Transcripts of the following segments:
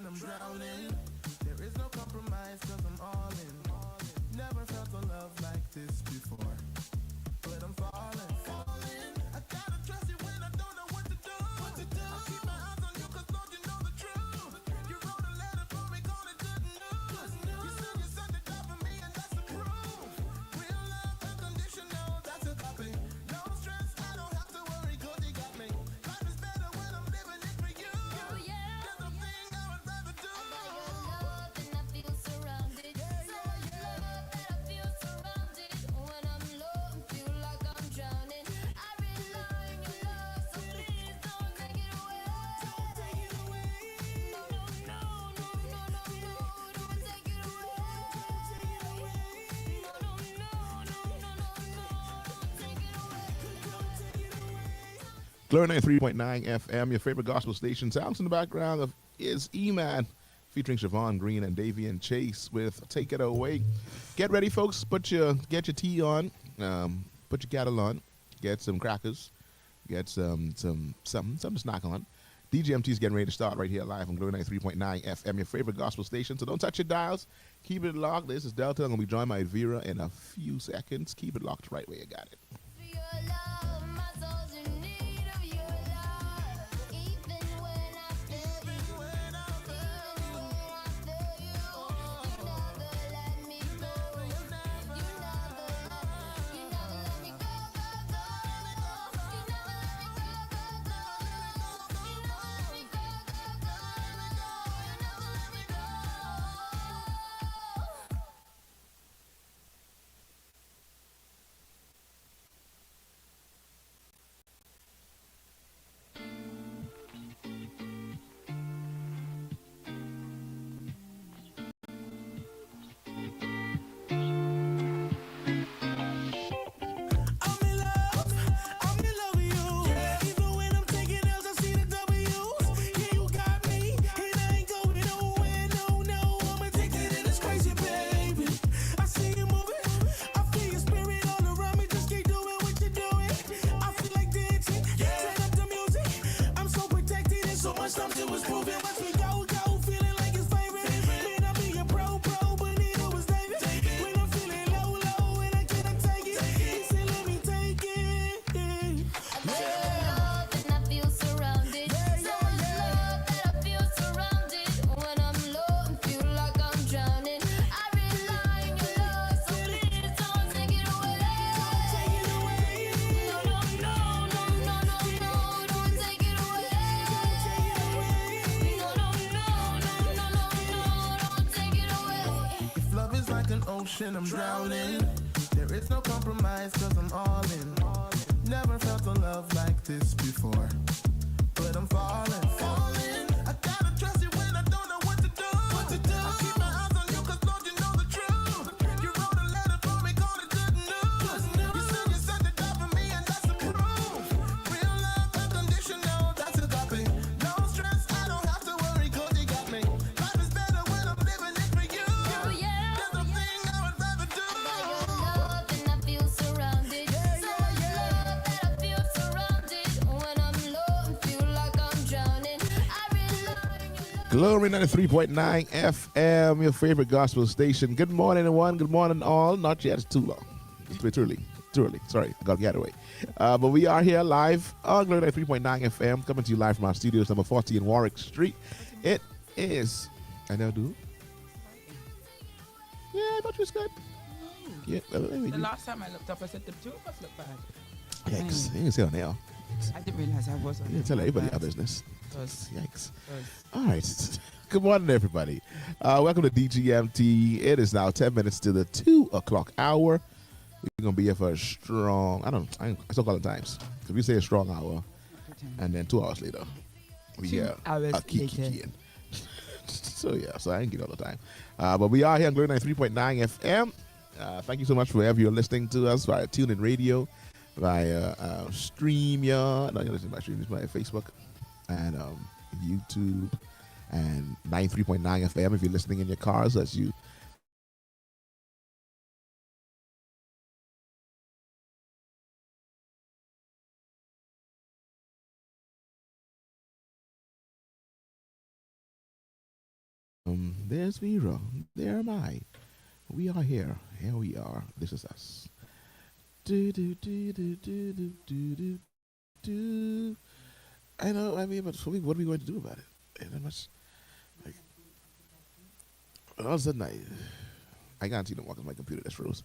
I'm drowning. There is no compromise cause I'm all in. Never felt a love like this before. But I'm falling. I gotta trust you when I don't know what to do. I keep my eyes on you cause Lord you know the truth. You wrote a letter for me, call it good news. You said you sent it out for me and that's the proof. Real love unconditional, that's a copy. No stress, I don't have to worry cause you got me. Life is better when I'm living it for you. There's no thing I would rather do. Love and I feel surrounded. So much love that I feel surrounded. When I'm low and feel like I'm drowning, I rely on your love, so please don't take it away. Don't take it away. No, no, no, no, no, no, no, don't take it away. Don't take it away. No, no, no, no, no, no, no, don't take it away. Don't take it away. Glory 93.9 FM, your favorite gospel station. Sounds in the background of is E-Man, featuring Siobhan Green and Davian Chase with Take It Away. Get ready, folks. Get your tea on. Put your kettle on. Get some crackers. Get something to snack on. DGMT is getting ready to start right here live on Glory 93.9 FM, your favorite gospel station. So don't touch your dials. Keep it locked. This is Delton. I'm going to be joined by Vera in a few seconds. Keep it locked right where you got it. For your love, my soul's in need of your love. Even when I feel you, even when I feel you, you never let me go. You never let me go, go, go. You never let me go, go, go. You never let me go, go, go. You never let me go. I'm in love with you. Even when I'm taking L's, I see the W's. Yeah, you got me, and I ain't going nowhere, no. I'm addicted and it's crazy, baby. I see you moving, I feel your spirit all around me. Just keep doing what you're doing. I feel like dancing. Turn up the music. I'm so protected and so much time to is proving. Watch me go, feeling like it's favorite. Man, I be a pro, but it was David. When I'm feeling low, and I cannot take it. He said, let me take it. Love and I feel surrounded. So much love that I feel surrounded. When I'm low and feel like I'm drowning, I rely on your love, so please don't take it away. Don't take it away. No, no, no, no, no, no, no, don't take it away. Don't take it away. No, no, no, no, no, no, no, don't take it away. If love is like an ocean, I'm drowning. There is no compromise cause I'm all in. Never felt a love like this before. But I'm falling. I gotta trust you when I don't know what to do. I keep my eyes on you cause Lord you know the truth. You wrote a letter for me, call it good news. You said you sent it out for me and that's the proof. Real love unconditional, that's a copy. No stress, I don't have to worry cause you got me. Life is better when I'm living it for you. There's no thing I would rather do. Love and I feel surrounded. So much love that I feel surrounded. When I'm low and feel like I'm drowning, I rely on your love. Glory 93.9 FM, your favorite gospel station. Good morning, everyone. Good morning, all. Not yet. It's too long. It's too early. Sorry, I got to get away. But we are here live on Glory 93.9 FM, coming to you live from our studios, number 40 in Warwick Street. It is. I now do. Yeah, I thought you was good. Yeah, The last time I looked up, I said the two of us look bad. yikes. You can say on there. I didn't realize I was on You can tell everybody our business. Because Yikes. All right. Good morning, everybody. Welcome to DGMT. It is now 10 minutes to the 2 o'clock hour. We're gonna be here for a strong. I still call it times. If we say a strong hour, and then 2 hours later, we 2 hours a key later. in. So yeah, so I ain't get all the time. But we are here on Glory 93.9 FM. Thank you so much for wherever you're listening to us via TuneIn Radio, via StreamYard. No, you're listening by StreamYard, by Facebook, and YouTube, and 93.9 FM if you're listening in your cars as you. There's Vera. There am I. We are here. Here we are. This is us. Do do do do do do do do do. I know. I mean, but for me, what are we going to do about it? And I must, like, all of a sudden, I can't see them walking my computer. That's froze.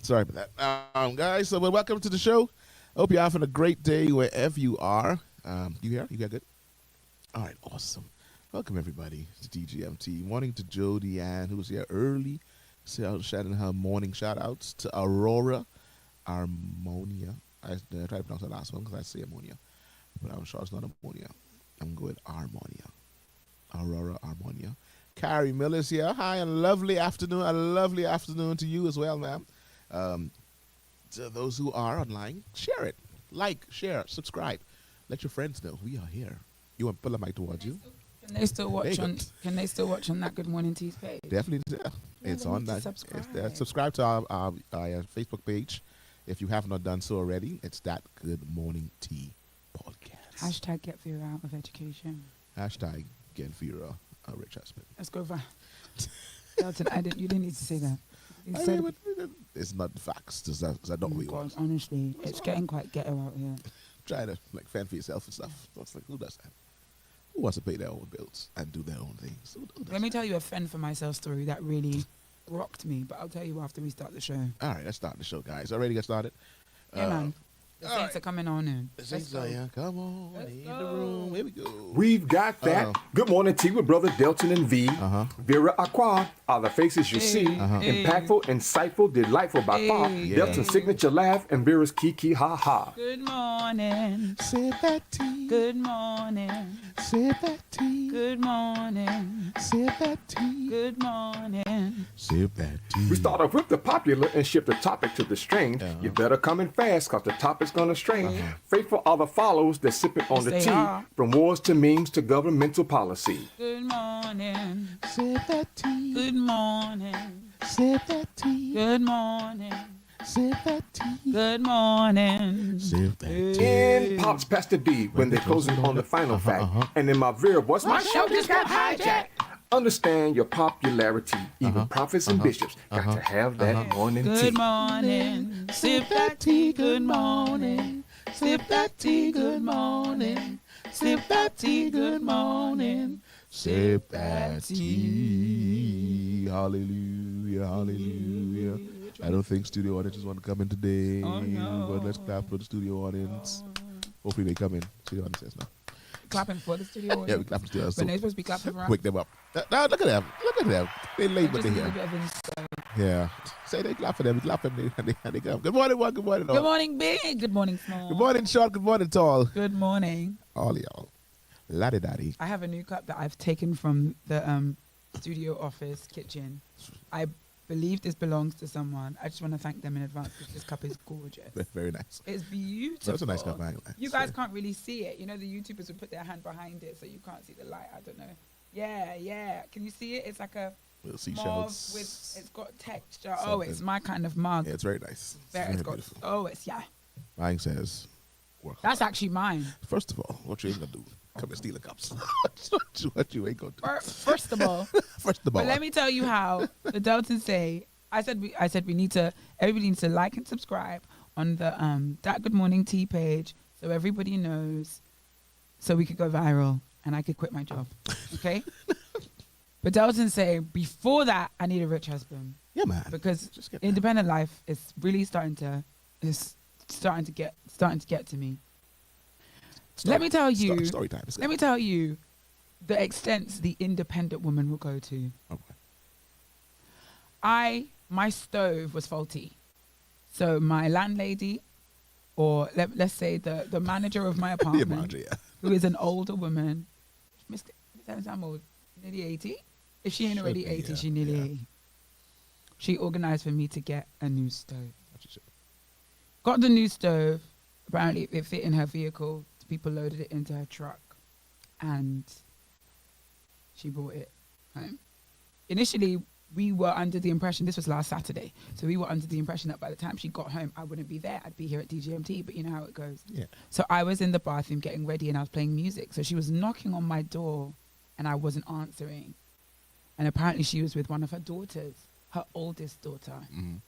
Sorry about that, guys. So, welcome to the show. I hope you're having a great day wherever you are. You here? You got good? All right. Awesome. Welcome, everybody, to DGMT. Morning to Jody Ann, who was here early, shouting her morning shout-outs to Aurora Armonia. I tried to pronounce the last one because I say ammonia, but I'm sure it's not ammonia. I'm going with Armonia. Aurora Armonia. Carrie Miller's here. Hi, and lovely afternoon. A lovely afternoon to you as well, ma'am. To those who are online, share it. Like, share, subscribe. Let your friends know we are here. You want to pull a mic towards you? Can they still watch on? Can they still watch on that Good Morning Tea's page? Definitely, yeah. It's on that. It's there. Subscribe to our Facebook page if you have not done so already. It's that Good Morning Tea podcast. Hashtag get Vera out of education. Hashtag get Vera a rich husband. Let's go for Delton. You didn't need to say that. You I said, mean, but it's not facts. I don't really God, want. honestly, it's getting quite ghetto out here. Try to like fend for yourself and stuff. So it's like, who does that? Who wants to pay their own bills and do their own things? Who does Let me tell you a fend for myself story that really rocked me, but I'll tell you after we start the show. All right, let's start the show, guys. Already get started? Yeah, man. The Saints are coming on in. The Saints are here. Come on, in the room. Here we go. We've got that. Good morning, Tea with Brother Delton and V. Vera Aqua are the faces you see. Impactful, insightful, delightful by far. Yeah. Delton's signature laugh and Vera's kiki ha ha. Good morning. Sip that tea. Good morning. Sip that tea. Good morning. Sip that tea. Good morning. Sip that tea. We start off with the popular and shift the topic to the strange. You better come in fast cause the topic's gonna strain. Faithful are the follows that sip it on the They tea. are. From wars to memes to governmental policy. Good morning. Sip that tea. Good morning. Sip that tea. Good morning. Sip that tea. Good morning. Sip that tea. In pops Pastor B when they're closing on the final fact. And in my Vera voice, my show just got hijacked. Understand your popularity. Even prophets and bishops got to have that morning tea. Good morning. Sip that tea. Good morning. Sip that tea. Good morning. Sip that tea. Good morning. Sip that tea. Hallelujah. Hallelujah. I don't think studio audiences want to come in today. Oh, no. But let's clap for the studio audience. Hopefully they come in. Studio audience says no. Clapping for the studio. Yeah, we clap for the studio audience. But they're supposed to be clapping for us. Wake them up. Now, look at them. Look at them. They late, but Just they're need a here. bit of insight. Yeah. Say they clap for them. We clap for them and they come. Good morning, one. Good morning, all. Good morning, big. Good morning, small. Good morning, short. Good morning, tall. Good morning. All y'all. Laddie-daddy. I have a new cup that I've taken from the studio office kitchen. I believe this belongs to someone. I just want to thank them in advance because this cup is gorgeous. Very nice. It's beautiful. That's a nice cup. I ain't lying. You guys can't really see it. You know, the YouTubers would put their hand behind it so you can't see the light. I don't know. Yeah. Can you see it? It's like a Little mauve seashells. with, it's got texture. Something. Oh, it's my kind of mug. Yeah, it's very nice. It's got, beautiful. oh, it's, yeah. Mine says, work That's hard. actually mine. First of all, what you ain't gonna do? Come and steal the cups. what you ain't gonna do? First of all, First of all. but let me tell you how the Delton say. I said we need to. Everybody needs to like and subscribe on the That Good Morning Tea page so everybody knows, so we could go viral and I could quit my job. Okay. But Delton say before that I need a rich husband Yeah, man. because Just get independent life is really starting to get to me. Let me tell you. Story time. Let me tell you the extents the independent woman will go to. Okay. My stove was faulty. So my landlady, or let's say the manager of my The apartment, manager, yeah. who is an older woman, Mr. I'm old, nearly 80. If she ain't Should already be, 80, yeah, she nearly yeah. 80. She organized for me to get a new stove. That's what she Got the new stove. Apparently, it fit in her vehicle. People loaded it into her truck, and she brought it home. Initially, we were under the impression, this was last Saturday, so we were under the impression that by the time she got home, I wouldn't be there. I'd be here at DGMT, but you know how it goes. Yeah. So I was in the bathroom getting ready, and I was playing music. So she was knocking on my door, and I wasn't answering. And apparently she was with one of her daughters, her oldest daughter. Mhm.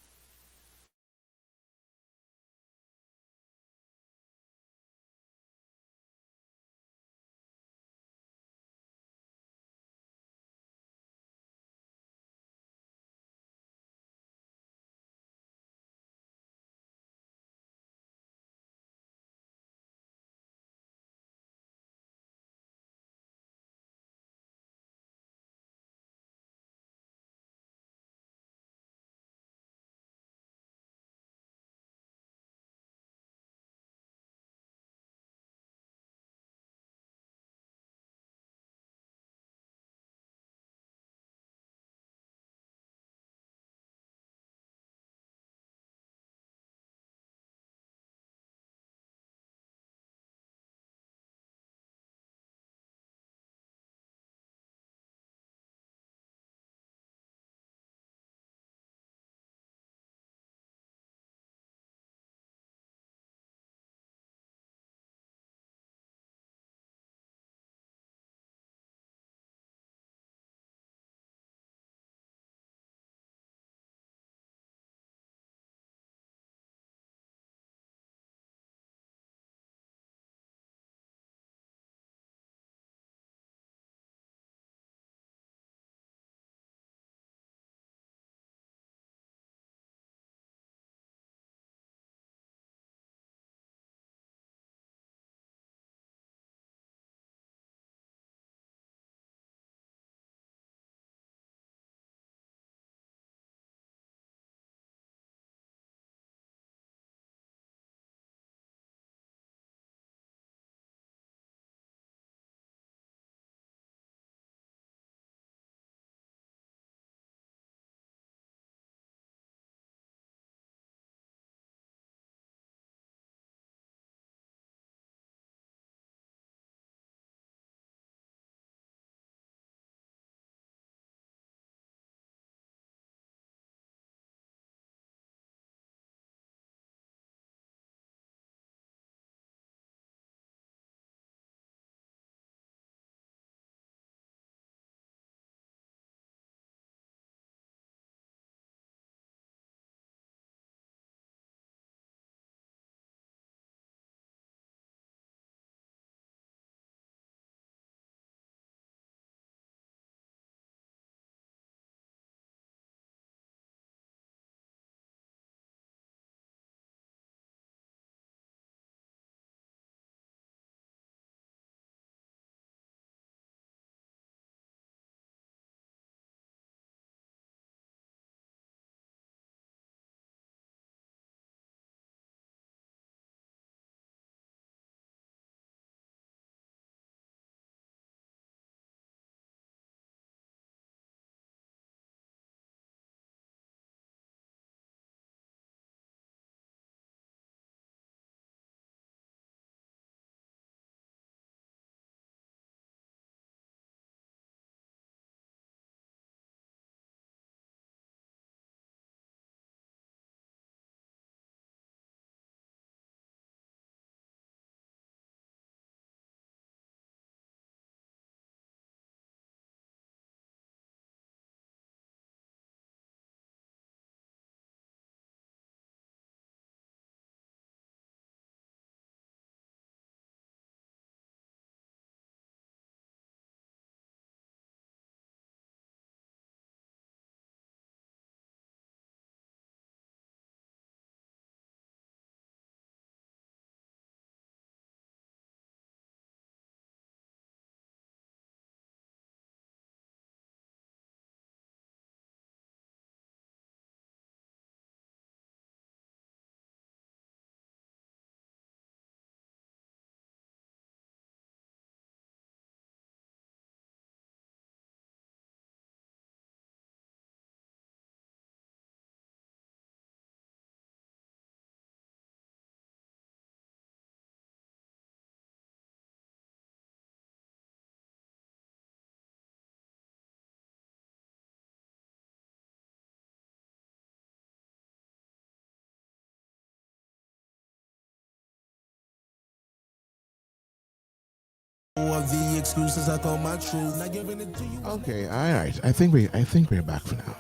Of the excuses I call my truth. Not giving it to you. Okay, all right. I think we're back for now.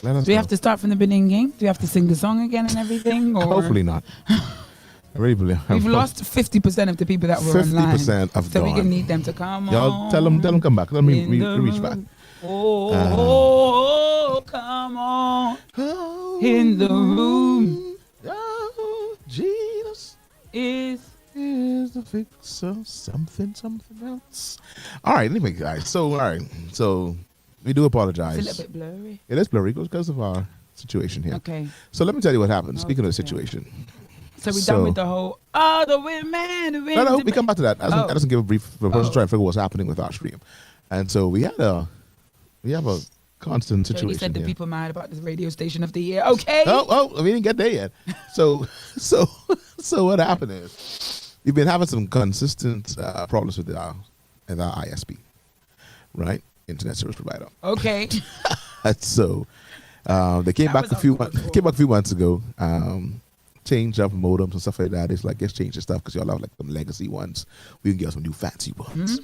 Let us Do we know. have to start from the beginning? Do we have to sing the song again and everything? Or Hopefully not. I really believe we've lost 50% of the people that were 50% online. of So we gone. can need them to come Y'all on. tell them come back. Let me in the reach back. room. Oh, come on in the room. Oh, Jesus Is is the fix of something else. All right, anyway, guys. So, all right. So, we do apologize. it's a little bit blurry. It is blurry because of our situation here. Okay. So, let me tell you what happened. Speaking of the Okay. situation. So we're done with the whole, the women. No, we come back to that. I just give a brief for the person Oh. trying to figure what's happening with our stream. And so, we have a constant Jody situation said the here. people mad about this radio station of the year. Okay. Oh, we didn't get there yet. So what happened is we've been having some consistent problems with our ISP, right? Internet service provider. Okay. And so they came back was a few uncalled for. months ago. Changed up modems and stuff like that. It's like let's change the stuff because y'all have like some legacy ones. We can get some new fancy ones.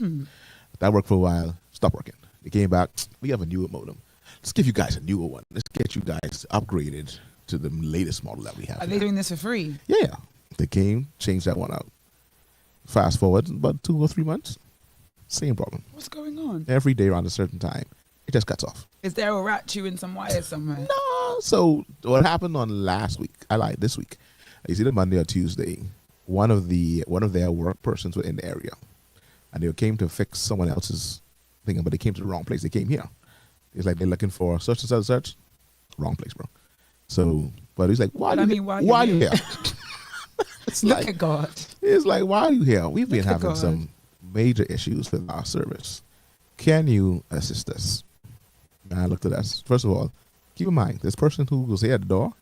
That worked for a while. Stopped working. They came back. We have a newer modem. Let's give you guys a newer one. Let's get you guys upgraded to the latest model that we have. Are they doing this for free? Yeah. They came, changed that one out. Fast forward about 2 or 3 months, same problem. What's going on? Every day around a certain time, it just cuts off. Is there a rat chewing some wires somewhere? No. So what happened on last week? This week. It's either Monday or Tuesday. One of their work persons were in the area, and they came to fix someone else's thing, but they came to the wrong place. They came here. It's like they're looking for such and such. Wrong place, bro. So, but he's like, why are you here? It's Look like, at God. it's like, why are you here? We've been Look at having God. some major issues with our service. Can you assist us? And I looked at us. First of all, keep in mind, this person who was here at the door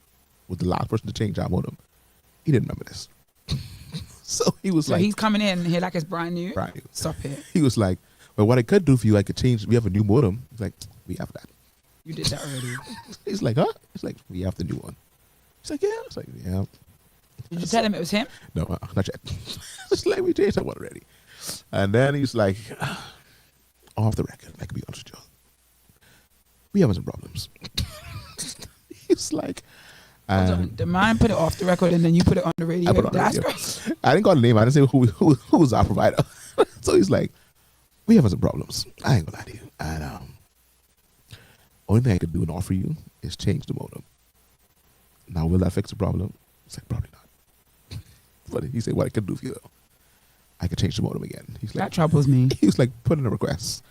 was the last person to change our modem. He didn't remember this. So he was So like, he's coming in here like it's brand new. brand new. Stop it. He was like, well, what I could do for you, I could change. We have a new modem. He's like, we have that. You did that already. He's like, huh? It's like, we have the new one. He's like, yeah. It's like, yeah. Did you tell him it was him? No, not yet. It's like, we changed that one already. And then he's like, off the record, I can be honest with you. We having some problems. He's like, Hold on. The man put it off the record and then you put it on the radio. I put it on the That's radio. great. I didn't call the name. I didn't say who was our provider. So he's like, we having some problems. I ain't gonna lie to you. And only thing I could do and offer you is change the modem. Now, will that fix the problem? It's like, probably not. But he said, what I could do for you, though, I could change the modem again. He's That like, troubles me. he was like, put in a request.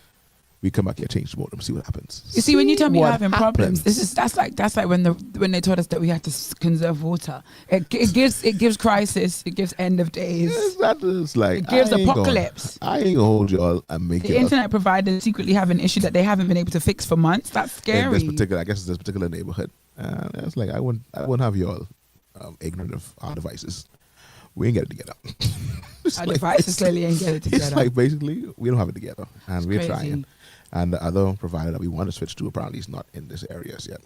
We come back here, change the modem, see what happens. You see, when you tell me you're what having problems, happens. that's like when they told us that we had to conserve water. It gives crisis. It gives end of days. That is like, It gives I ain't apocalypse. I ain't gonna hold y'all and make The it internet providers secretly have an issue that they haven't been able to fix for months. That's in scary. this particular neighborhood. It's like I wouldn't have y'all ignorant of our devices. We ain't get it together. It's Our like- devices clearly ain't get it It's together. like basically we don't have it together, and It's we're crazy. trying. And the other provider that we want to switch to apparently is not in this areas yet.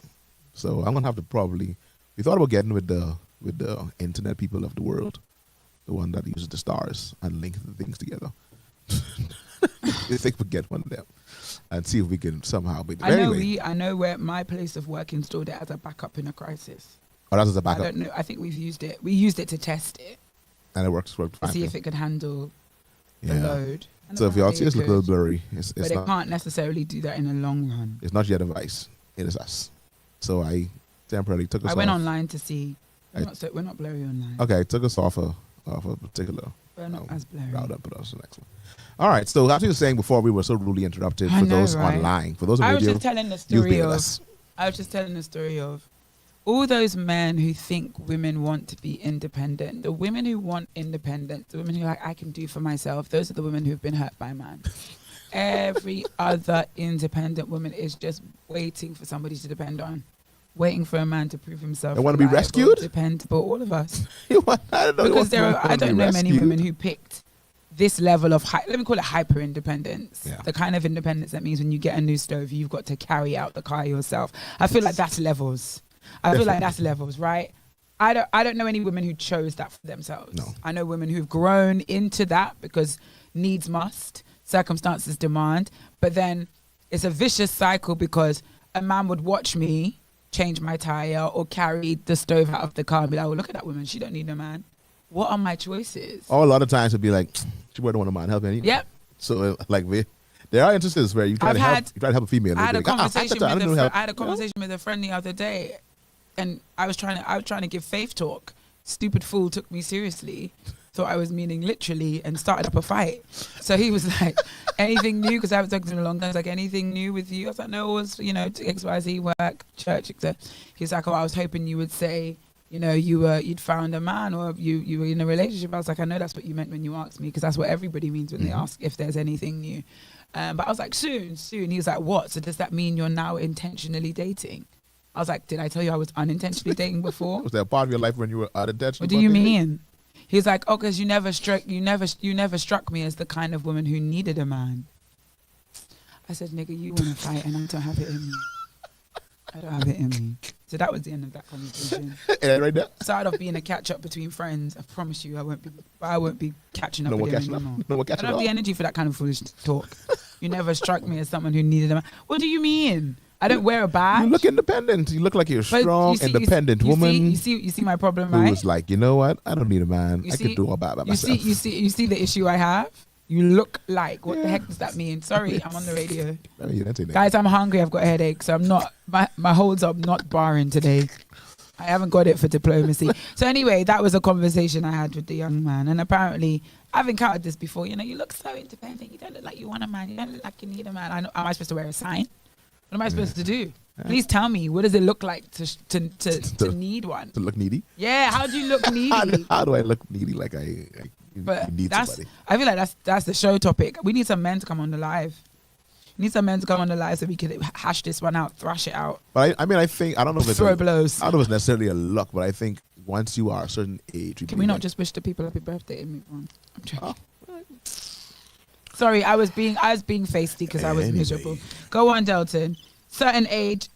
So I'm gonna have to probably. We thought about getting with the internet people of the world, the one that uses the stars and link the things together. I think we get one of them and see if we can somehow. But anyway, I know where my place of work installed it as a backup in a crisis. oh, that's as a I backup, don't know. I think we've used it. We used it to test it and it worked to fine. see if it could handle the Yeah. load. I So don't if know y'all how see it us look a could, little blurry, it's but it not. can't necessarily do that in the long run. It's not your device. It is us. So I temporarily took us I off. went online to see. I- We're not blurry online. Okay, took us off a particular We're not as blurry. route up, but that was the next one. All right, so as we were saying before, we were so rudely interrupted. I For know, those right? online, for those on I was radio, just telling the you've story been with of. us. I was just telling the story of all those men who think women want to be independent. The women who want independence, the women who are like, I can do for myself. Those are the women who've been hurt by man. Every other independent woman is just waiting for somebody to depend on, waiting for a man to prove himself. They wanna be reliable, rescued? Dependable, all of us. I don't know. Because you want I to don't be know many rescued. women who picked this level of let me call it hyper independence. Yeah. The kind of independence that means when you get a new stove, you've got to carry out the car yourself. I feel like that's levels. I feel like that's levels, right? I don't know any women who chose that for themselves. No. I know women who've grown into that because needs must, circumstances demand. But then it's a vicious cycle because a man would watch me change my tire or carry the stove out of the car and be like, oh, look at that woman. She don't need a man. What are my choices? Or a lot of times it'd be like, she wouldn't want a man helping anyway. Yep. So like there are instances where you try to help a female. I had a conversation with with a friend the other day, and I was trying to give faith talk. Stupid fool took me seriously, thought I was meaning literally, and started up a fight. So he was like, anything new? Because I haven't talked to him in a long time. He was like, anything new with you? I was like, no, it was, XYZ, work, church, etc. He was like, oh, I was hoping you would say, you'd found a man or you were in a relationship. I was like, I know that's what you meant when you asked me, because that's what everybody means when they ask if there's anything new. But I was like, soon. He was like, what? So does that mean you're now intentionally dating? I was like, did I tell you I was unintentionally dating before? Was that part of your life when you were unintentionally? What do you mean? He's like, oh, because you never struck me as the kind of woman who needed a man. I said, nigga, you want to fight and I don't have it in me. I don't have it in me. So that was the end of that conversation. Right there. Started off being a catch up between friends. I promise you, I won't be catching up with him anymore. I don't have the energy for that kind of foolish talk. You never struck me as someone who needed a man. What do you mean? I don't wear a badge. You look independent. You look like you're a strong, independent woman. You see my problem, right? Who's like, you know what? I don't need a man. I can do all by myself. You see the issue I have? You look like, what the heck does that mean? Sorry, I'm on the radio. Guys, I'm hungry. I've got a headache. So I'm not, my holds up not barring today. I haven't got it for diplomacy. So anyway, that was a conversation I had with the young man. And apparently, I've encountered this before. You look so independent. You don't look like you want a man. You don't look like you need a man. Am I supposed to wear a sign? What am I supposed to do? Please tell me. What does it look like to need one? To look needy? Yeah. How do you look needy? How do I look needy? Like I need somebody. I feel like that's the show topic. We need some men to come on the live. We need some men to come on the live so we could hash this one out, thrash it out. But I don't know if it's throw blows. I don't know if it's necessarily a luck, but I think once you are a certain age, can we not just wish the people happy birthday and move on? I'm joking. Sorry, I was being feisty because I was miserable. Go on, Delton. Certain age.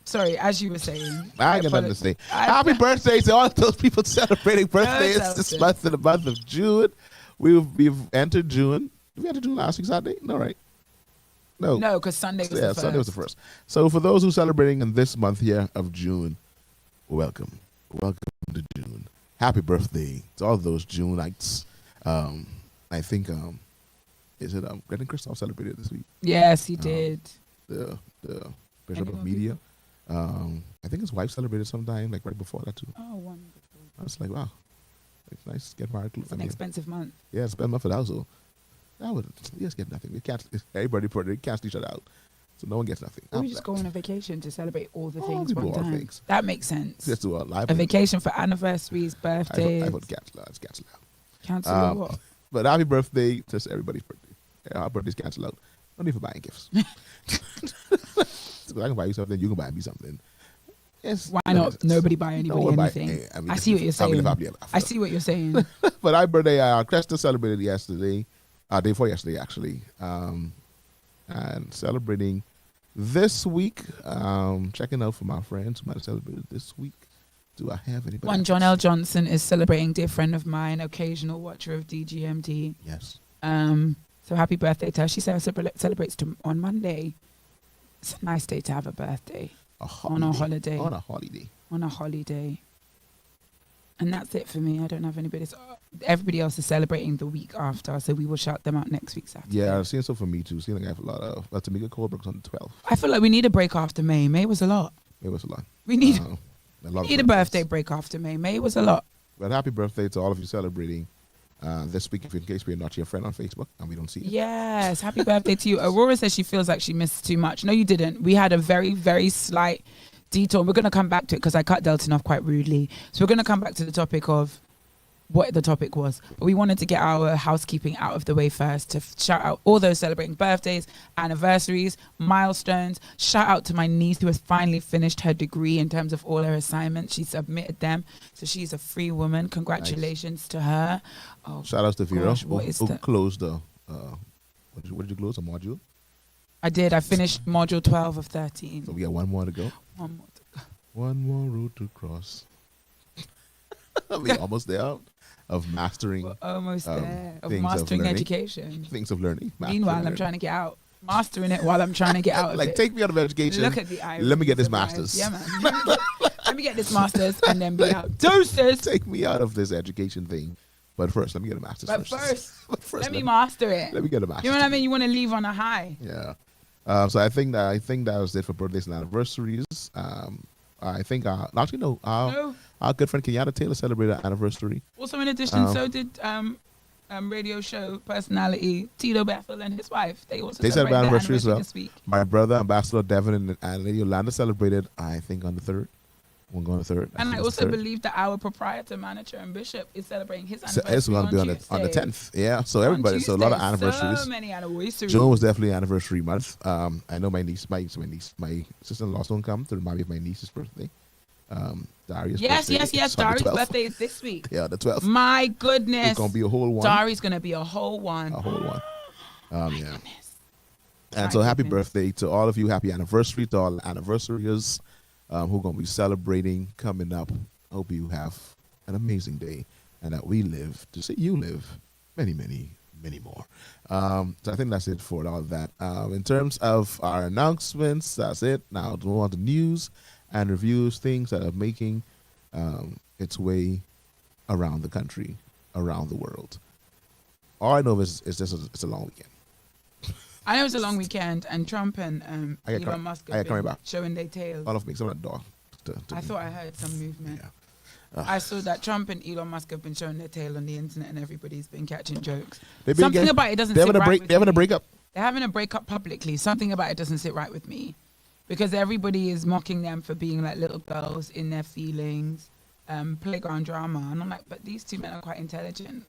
Sorry, as you were saying. I got nothing to say. Happy birthday to all those people celebrating birthdays this month, in the month of June. We've entered June. Did we enter June last week Saturday? No, right? No. No, because Sunday was the first. Sunday was the first. So for those who are celebrating in this month here of June, welcome. Welcome to June. Happy birthday to all those Juneites. I think is it Glenn Christoph celebrated this week? Yes, he did. The Bishop of Media. I think his wife celebrated sometime like right before that too. Oh, wonderful! I was like, wow, it's nice to get married. It's an expensive month. Yeah, it's a month for the household. We just get nothing. Everybody cancel each other out, so no one gets nothing. We just go on a vacation to celebrate all the things one time. That makes sense. Just do a vacation for anniversaries, birthdays. I would cancel out. Cancel what? But happy birthday to everybody's birthday. Our birthday's cancel out. No need for buying gifts. So I can buy you something, you can buy me something. Yes. Why not? Nobody buy anybody anything. I see what you're saying. I see what you're saying. But our birthday, Cresta celebrated yesterday, day before yesterday actually, and celebrating this week. Checking out for my friends who might have celebrated this week. Do I have anybody? One John L. Johnson is celebrating, dear friend of mine, occasional watcher of DGMT. Yes. So happy birthday to her. She celebrates on Monday. It's a nice day to have a birthday. On a holiday. And that's it for me. I don't have anybody. Everybody else is celebrating the week after, so we will shout them out next week Saturday. Yeah, I've seen so for me too. Seeing like I have a lot of. Tamika Colebrook's on the 12th. I feel like we need a break after May. May was a lot. We need a birthday break after May. May was a lot. But happy birthday to all of you celebrating this week, in case we're not your friend on Facebook and we don't see you. Yes, happy birthday to you. Aurora says she feels like she missed too much. No, you didn't. We had a very, very slight detour. We're going to come back to it because I cut Delton off quite rudely. So we're going to come back to the topic of what the topic was. But we wanted to get our housekeeping out of the way first, to shout out all those celebrating birthdays, anniversaries, milestones. Shout out to my niece who has finally finished her degree in terms of all her assignments. She submitted them. So she's a free woman. Congratulations to her. Oh, shout out to Vera who closed the, what did you close, a module? I did. I finished module 12 of 13. So we got one more to go. One more road to cross. We're almost there. of mastering. We're almost there. Of things mastering learning. education. Things of learning. Meanwhile, I'm trying to get out. Mastering it while I'm trying to get out of like it. take me out of education. Look at the irony. Let me get this of life. master's. Yeah, man. Let me get this master's and then be out. Deuces. Take me out of this education thing. But first, let me get a master's. But But first, let me master it. Let me get a master's. You know what I mean? You want to leave on a high. Yeah. So I think that was it for birthdays and anniversaries. I think actually no. Our good friend Kenyatta Taylor celebrated her anniversary. Also, in addition, so did radio show personality Tito Bethel and his wife. They celebrated their anniversary as well. this week. My brother, Ambassador Devin and Lady Yolanda celebrated, I think, on the 3rd. We're going to 3rd. And I also believe that our proprietor, manager, and bishop is celebrating his So anniversary it's going to be on the 10th. Yeah. So everybody. So a lot of anniversaries. So many anniversaries. June was definitely anniversary month. I know my sister-in-law's don't come to remind me of my niece's birthday. Darius. Yes. Dari's 12th. birthday is this week. Yeah, the 12th. My goodness. It's gonna be a whole one. Dari's gonna be a whole one. A whole one. Yeah. Goodness. And so happy birthday to all of you. Happy anniversary to all the anniversariers who are gonna be celebrating coming up. Hope you have an amazing day and that we live to see you live many, many, many more. So I think that's it for all of that. In terms of our announcements, that's it. Now to move on to news and reviews, things that are making its way around the country, around the world. All I know is it's a long weekend. I know it's a long weekend, and Trump and Elon Musk have been showing their tails. All of me, someone at the door. I thought I heard some movement. Yeah. I saw that Trump and Elon Musk have been showing their tail on the internet, and everybody's been catching jokes. Something about it doesn't sit right with me. They're having a breakup. They're having a breakup publicly. Something about it doesn't sit right with me. Because everybody is mocking them for being like little girls in their feelings, playground drama. And I'm like, but these two men are quite intelligent,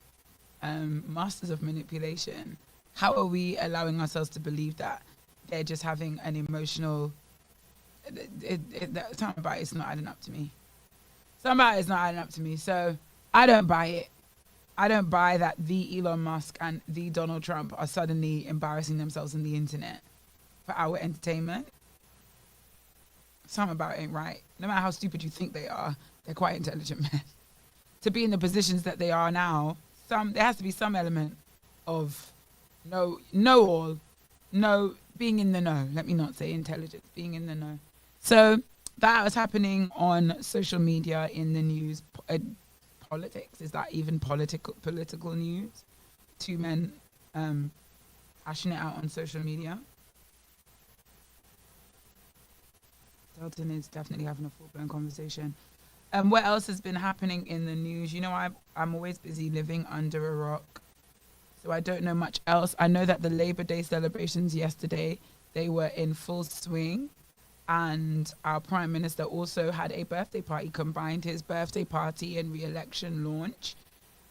masters of manipulation. How are we allowing ourselves to believe that they're just having an emotional... Something about it's not adding up to me. Something about it's not adding up to me. So I don't buy it. I don't buy that the Elon Musk and the Donald Trump are suddenly embarrassing themselves on the internet for our entertainment. Something about it ain't right. No matter how stupid you think they are, they're quite intelligent men. To be in the positions that they are now, there has to be some element of being in the know. Let me not say intelligence, being in the know. So that was happening on social media, in the news. Politics, is that even political news? Two men hashing it out on social media. Delton is definitely having a full-blown conversation. What else has been happening in the news? You know, I'm always busy living under a rock, so I don't know much else. I know that the Labor Day celebrations yesterday, they were in full swing, and our Prime Minister also had a birthday party, combined his birthday party and re-election launch,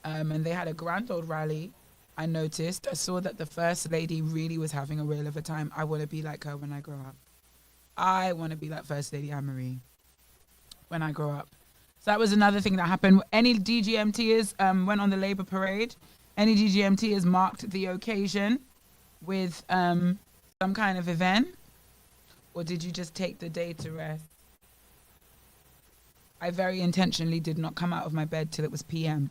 and they had a grand old rally. I saw that the First Lady really was having a whale of a time. I want to be like her when I grow up. I want to be like First Lady Anne-Marie when I grow up. So that was another thing that happened. Any DGMTers went on the Labour Parade. Any DGMTers marked the occasion with some kind of event? Or did you just take the day to rest? I very intentionally did not come out of my bed till it was PM.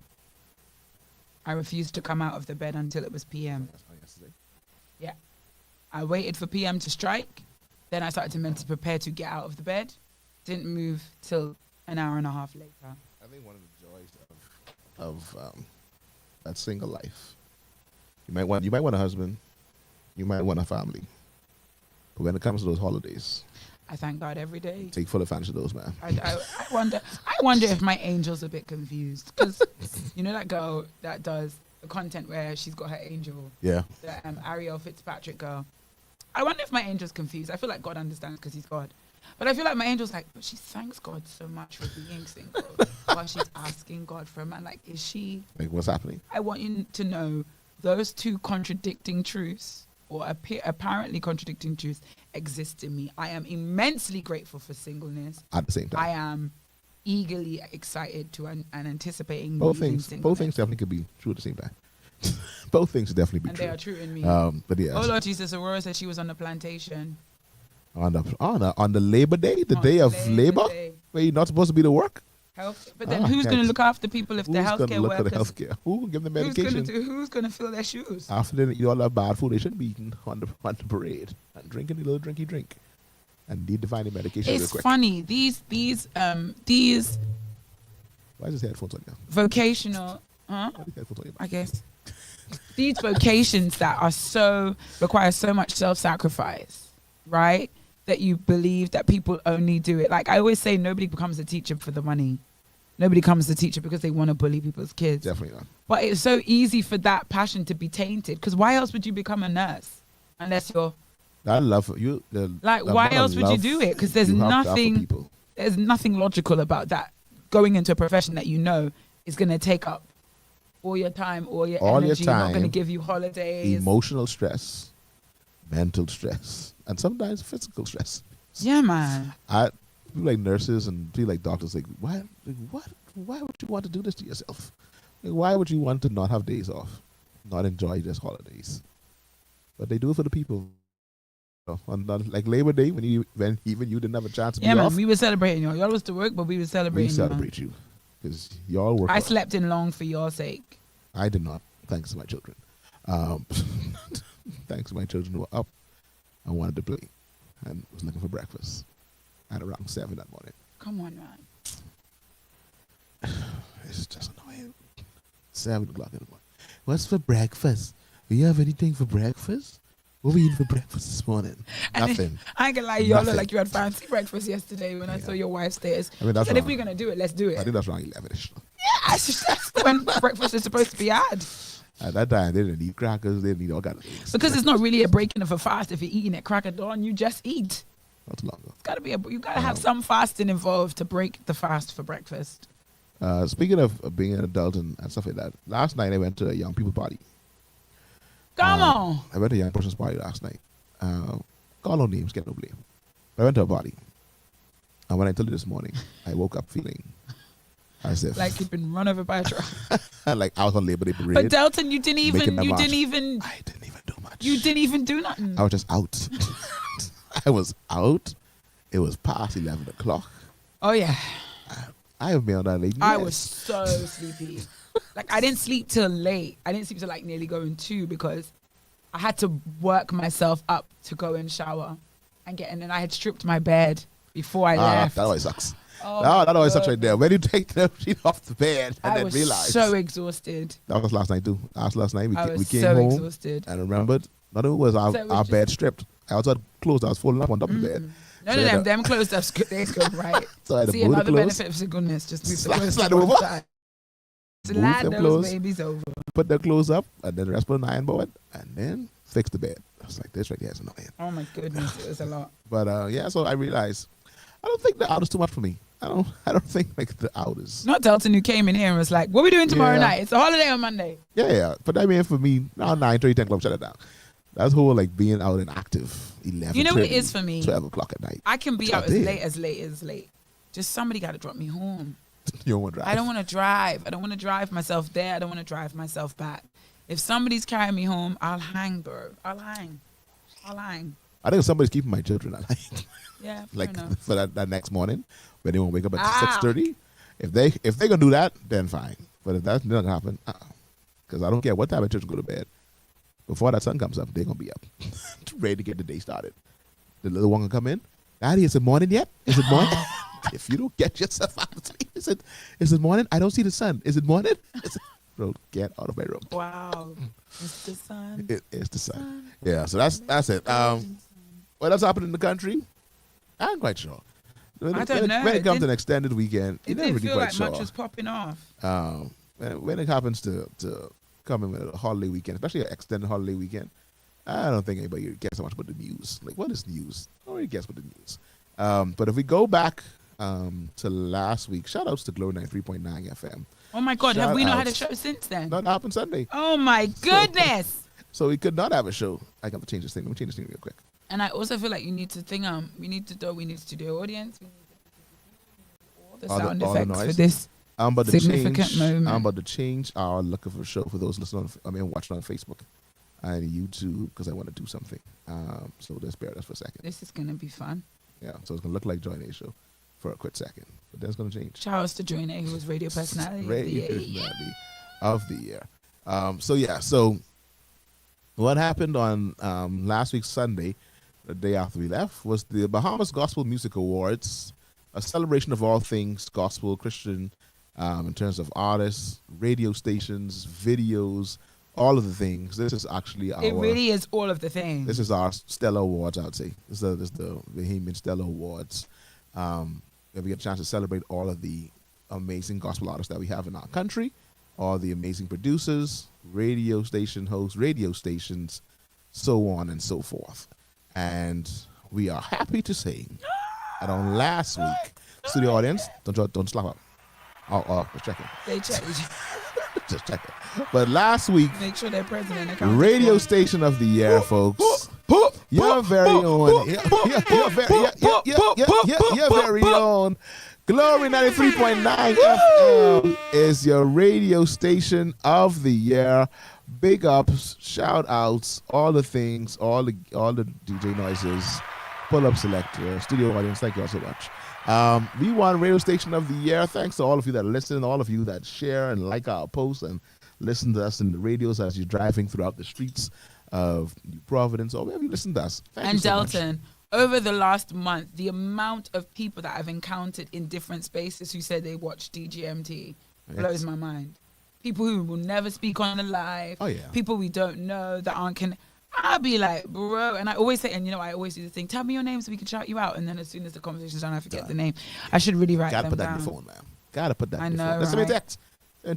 I refused to come out of the bed until it was PM. Yeah. I waited for PM to strike. Then I started to mentally prepare to get out of the bed. Didn't move till an hour and a half later. I think one of the joys of that single life. You might want a husband. You might want a family. But when it comes to those holidays, I thank God every day. Take full advantage of those, man. I wonder if my angel's a bit confused, because you know that girl that does the content where she's got her angel. Yeah. The Ariel Fitzpatrick girl. I wonder if my angel's confused. I feel like God understands because he's God. But I feel like my angel's like, but she thanks God so much for being single while she's asking God for a man. Like, is she... Like, what's happening? I want you to know those two contradicting truths, or apparently contradicting truths, exist in me. I am immensely grateful for singleness. At the same time. I am eagerly excited to and anticipating both things definitely could be true at the same time. Both things definitely be true. And they are true in me. But yeah. Oh Lord Jesus, Aurora said she was on the plantation. On the Labor Day, the day of Labor, where you're not supposed to be to work. Health, but then who's going to look after people if the Who's gonna healthcare look for workers? the healthcare? Who will give them medication? Who's going to fill their shoes? After they eat all that bad food, they shouldn't be eating on the parade and drinking a little drinky drink and need to find the medication real It's quick. funny. These Why is his headphones on you? vocational, Why are these headphones on you? I guess, these vocations that are require so much self-sacrifice, right? That you believe that people only do it. Like I always say, nobody becomes a teacher for the money. Nobody becomes a teacher because they want to bully people's kids. Definitely not. But it's so easy for that passion to be tainted. Because why else would you become a nurse unless you're That love for you. like? Why else would you do it? Because there's nothing. There's nothing logical about that. Going into a profession that you know is going to take up all your time, all your energy, not going to give you holidays. Emotional stress, mental stress, and sometimes physical stress. Yeah, man. People like nurses and people like doctors, like, why would you want to do this to yourself? Like, why would you want to not have days off, not enjoy just holidays? But they do it for the people. On like Labor Day, when even you didn't have a chance to be off. We were celebrating y'all. Y'all was to work, but we were celebrating. We celebrate you because y'all work. I slept in long for your sake. I did not, thanks to my children. Thanks to my children who were up and wanted to play and was looking for breakfast at around 7 that morning. Come on, man. It's just annoying. 7 o'clock in the morning. What's for breakfast? Do you have anything for breakfast? What were you eating for breakfast this morning? Nothing. I ain't gonna lie, y'all look like you had fancy breakfast yesterday when I saw your wife's status. I mean, that's said if wrong. we're gonna do it, let's do it. I think that's around 11ish. Yeah, that's when breakfast is supposed to be had. At that time, they didn't eat crackers. They didn't eat all kinds of things. Because it's not really a breaking of a fast if you're eating at crack of dawn. You just eat. Not too long ago. It's gotta be you gotta have some fasting involved to break the fast for breakfast. Speaking of being an adult and stuff like that, last night I went to a young people party. Come on. I went to a young person's party last night. Call no names, get no blame. But I went to a party. And when I told you this morning, I woke up feeling as if Like you've been run over by a truck. like I was on Labor Day parade. But Delton, you didn't even I didn't even do much. you didn't even do nothing. I was just out. I was out. It was past 11 o'clock. Oh yeah. I have been on that late. I was so sleepy. Like I didn't sleep till late. I didn't sleep till like nearly going 2 because I had to work myself up to go and shower and get in. And I had stripped my bed before I left. That always sucks. Oh That always sucks God. right there. When you take the sheet off the bed and I then was realize. so exhausted. That was last night too. Last night I we was came so home exhausted. and remembered not only was our, So it was our just- bed stripped, I also had clothes that was folding up on top of the bed. None So of I had them clothes that's good. They go right. So I had to See move the another clothes, benefit of singleness. Just move the Slide- clothes slide to one over. side. Move Slide them those clothes. babies over. put the clothes up, and then the rest put an iron board, and then fix the bed. I was like, this right here is annoying. Oh my goodness, it was a lot. But yeah, so I realized I don't think the out is too much for me. I don't think like the out is. Not Delton who came in here and was like, "What are we doing tomorrow Yeah. night? It's a holiday on Monday." Yeah. But I mean, for me, now 9:30, 10 o'clock, shut it down. That's whole like being out and active. 11. You know what it is for me? 12 o'clock at night. I can be It's out not as there. late as late. Just somebody got to drop me home. You don't want to drive. I don't want to drive. I don't want to drive myself there. I don't want to drive myself back. If somebody's carrying me home, I'll hang, bro. I'll hang. I think if somebody's keeping my children at night, Yeah, fair like enough. for that next morning when they won't wake up at Ah. 6:30. If they gonna do that, then fine. But if that's not gonna happen, because I don't care what time my children go to bed. Before that sun comes up, they're gonna be up, ready to get the day started. The little one can come in. Daddy, is it morning yet? Is it morning? If you don't get yourself out of sleep, is it morning? I don't see the sun. Is it morning? Bro, get out of my room. Wow. It's the sun. It is the sun. Yeah, so that's it. What else happened in the country? I'm quite sure. I don't know. When it It comes to didn't- an extended weekend, It you're never didn't really feel quite like sure. much was popping off. When it happens to come in with a holiday weekend, especially an extended holiday weekend, I don't think anybody cares so much about the news. Like, what is news? Nobody cares about the news. But if we go back to last week, shout outs to Glow 93.9 FM. Oh my God, have we not had a Shout show since then? Not happened Sunday. Oh my goodness. So we could not have a show. I got to change this thing. Let me change this thing real quick. And I also feel like you need to think, we need to do studio audience. We need all the All the- sound all the effects for noise. this. I'm about to Significant change. moment. I'm about to change our look of a show for those listening. Watching on Facebook and YouTube because I want to do something. So just bear with us for a second. This is going to be fun. Yeah, so it's gonna look like Joy and A show. for a quick second, but that's going to change. Shout outs to Drina, who was radio personality. Radio of the year. personality of the year. So what happened on last week's Sunday, the day after we left, was the Bahamas Gospel Music Awards, a celebration of all things gospel Christian, in terms of artists, radio stations, videos, all of the things. This is actually It really is all of the things. This is our Stellar Awards, I would say. This is the Bahamian Stellar Awards. Where we get a chance to celebrate all of the amazing gospel artists that we have in our country, all the amazing producers, radio station hosts, radio stations, so on and so forth. And we are happy to say that on last week, studio audience, don't slap up. Just checking. They check. Just checking. But last week, Make sure they're present in the radio station of the year, folks. Your very own. Your very own. Glory 93.9 FM is your radio station of the year. Big ups, shout outs, all the things, all the DJ noises, pull up selector, studio audience. Thank you all so much. We won radio station of the year. Thanks to all of you that listen, all of you that share and like our posts and listen to us in the radios as you're driving throughout the streets of New Providence, or wherever you listen to us. Thank you so Delton. much. Over the last month, the amount of people that I've encountered in different spaces who said they watched DGMT blows my mind. People who will never speak on the live. Oh, yeah. People we don't know that aren't I'll be like, bro, and I always say, and I always do the thing, tell me your name so we can shout you out. And then as soon as the conversation's done, I forget the name. I should really write Gotta them put that down. in the phone, man. Gotta put that in the know, phone. Let's send me a right? text.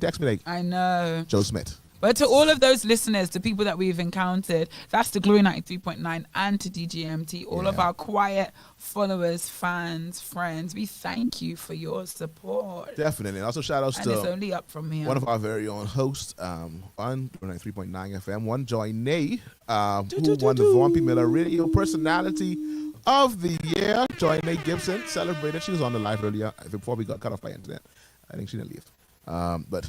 Text me like I know. Joe Smith. But to all of those listeners, to people that we've encountered, that's to Glory 93.9 and to DGMT, all of our quiet followers, fans, friends, we thank you for your support. Definitely. And also shout outs And it's to only up from here. one of our very own hosts on 93.9 FM, one Joy Nay, who won the Vaughn P. Miller Radio Personality of the Year. Joy Nay Gibson celebrated. She was on the live earlier before we got cut off by internet. I think she didn't leave. But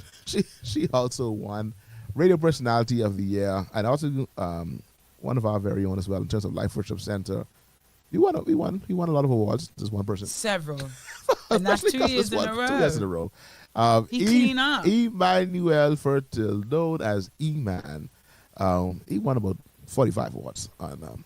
she also won Radio Personality of the Year, and also one of our very own as well in terms of Life Worship Center. He won a lot of awards. Just one person. Several. And that's 2 years in a row. 2 years in a row. He clean up. Emmanuel Fertil, known as E-Man. He won about 45 awards on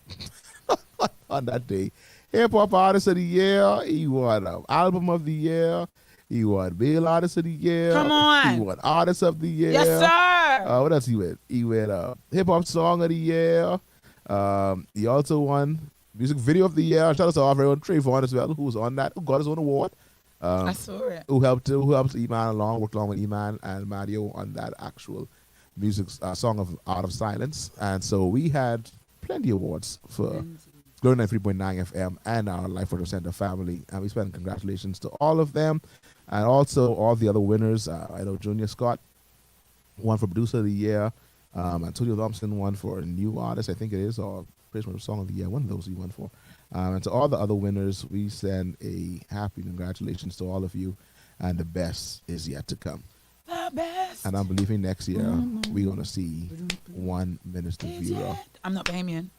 on that day. Hip Hop Artist of the Year. He won Album of the Year. He won Male Artist of the Year. Come on. He won Artist of the Year. Yes, sir. What else he win? He won Hip Hop Song of the Year. He also won Music Video of the Year. Shout out to our very own Trayvon as well, who was on that, who got his own award. I saw it. Who helped E-Man along, worked along with E-Man and Mario on that actual music song of Art of Silence. And so we had plenty of awards for Glory 93.9 FM and our Life Worship Center family. And we spend congratulations to all of them. And also all the other winners. I know Junior Scott won for Producer of the Year. Antonio Thompson won for New Artist, I think it is, or Praise Song of the Year. One of those he won for. And to all the other winners, we send a happy congratulations to all of you. And the best is yet to come. The best. And I'm believing next year we're going to see one Minister Vera. I'm not Bahamian.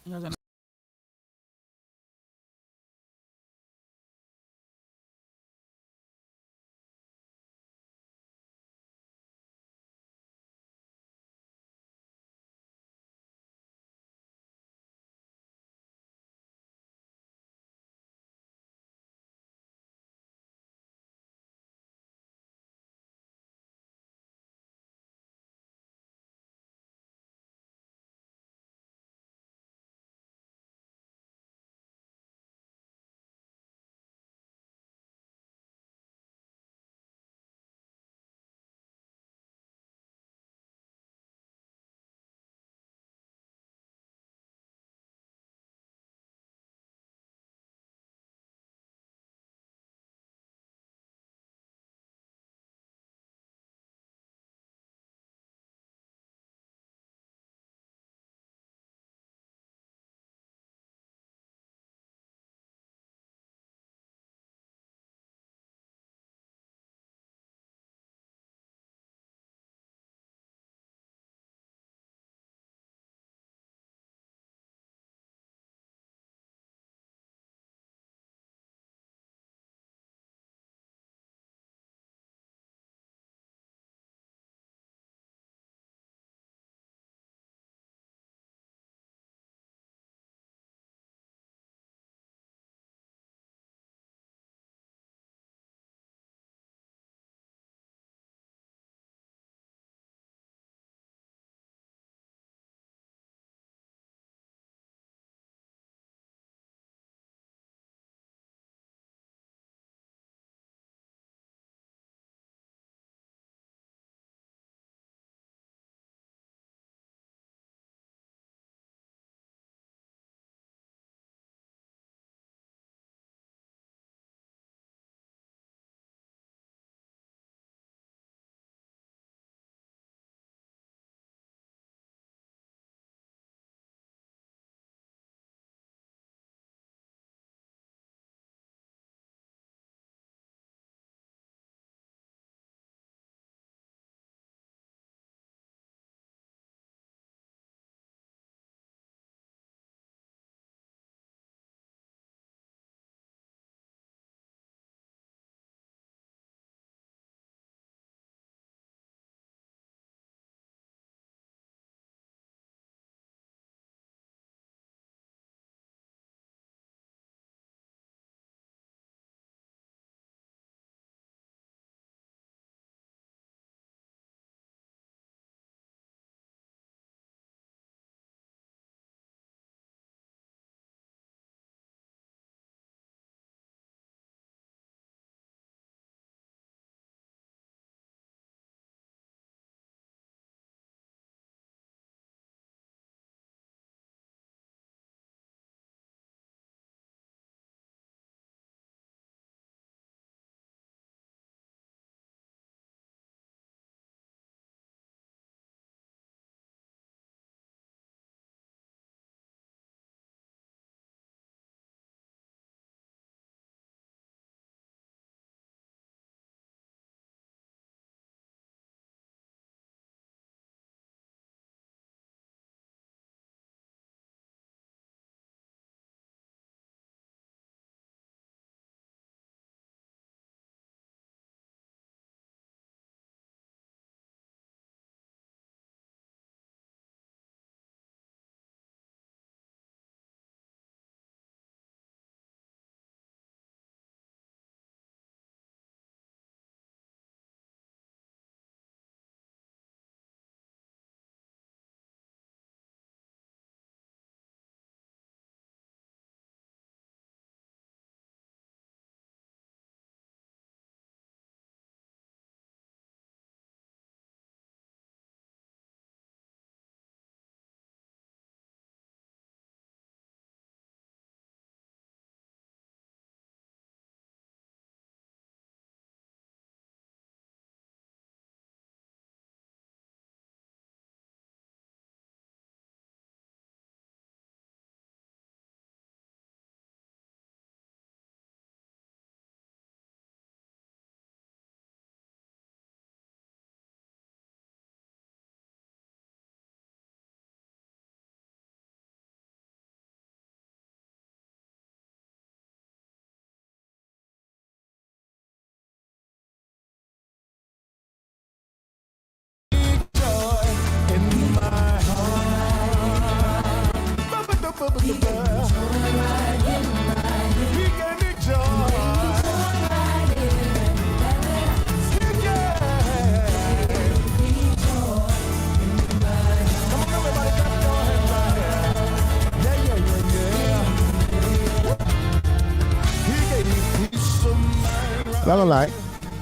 Not gonna lie,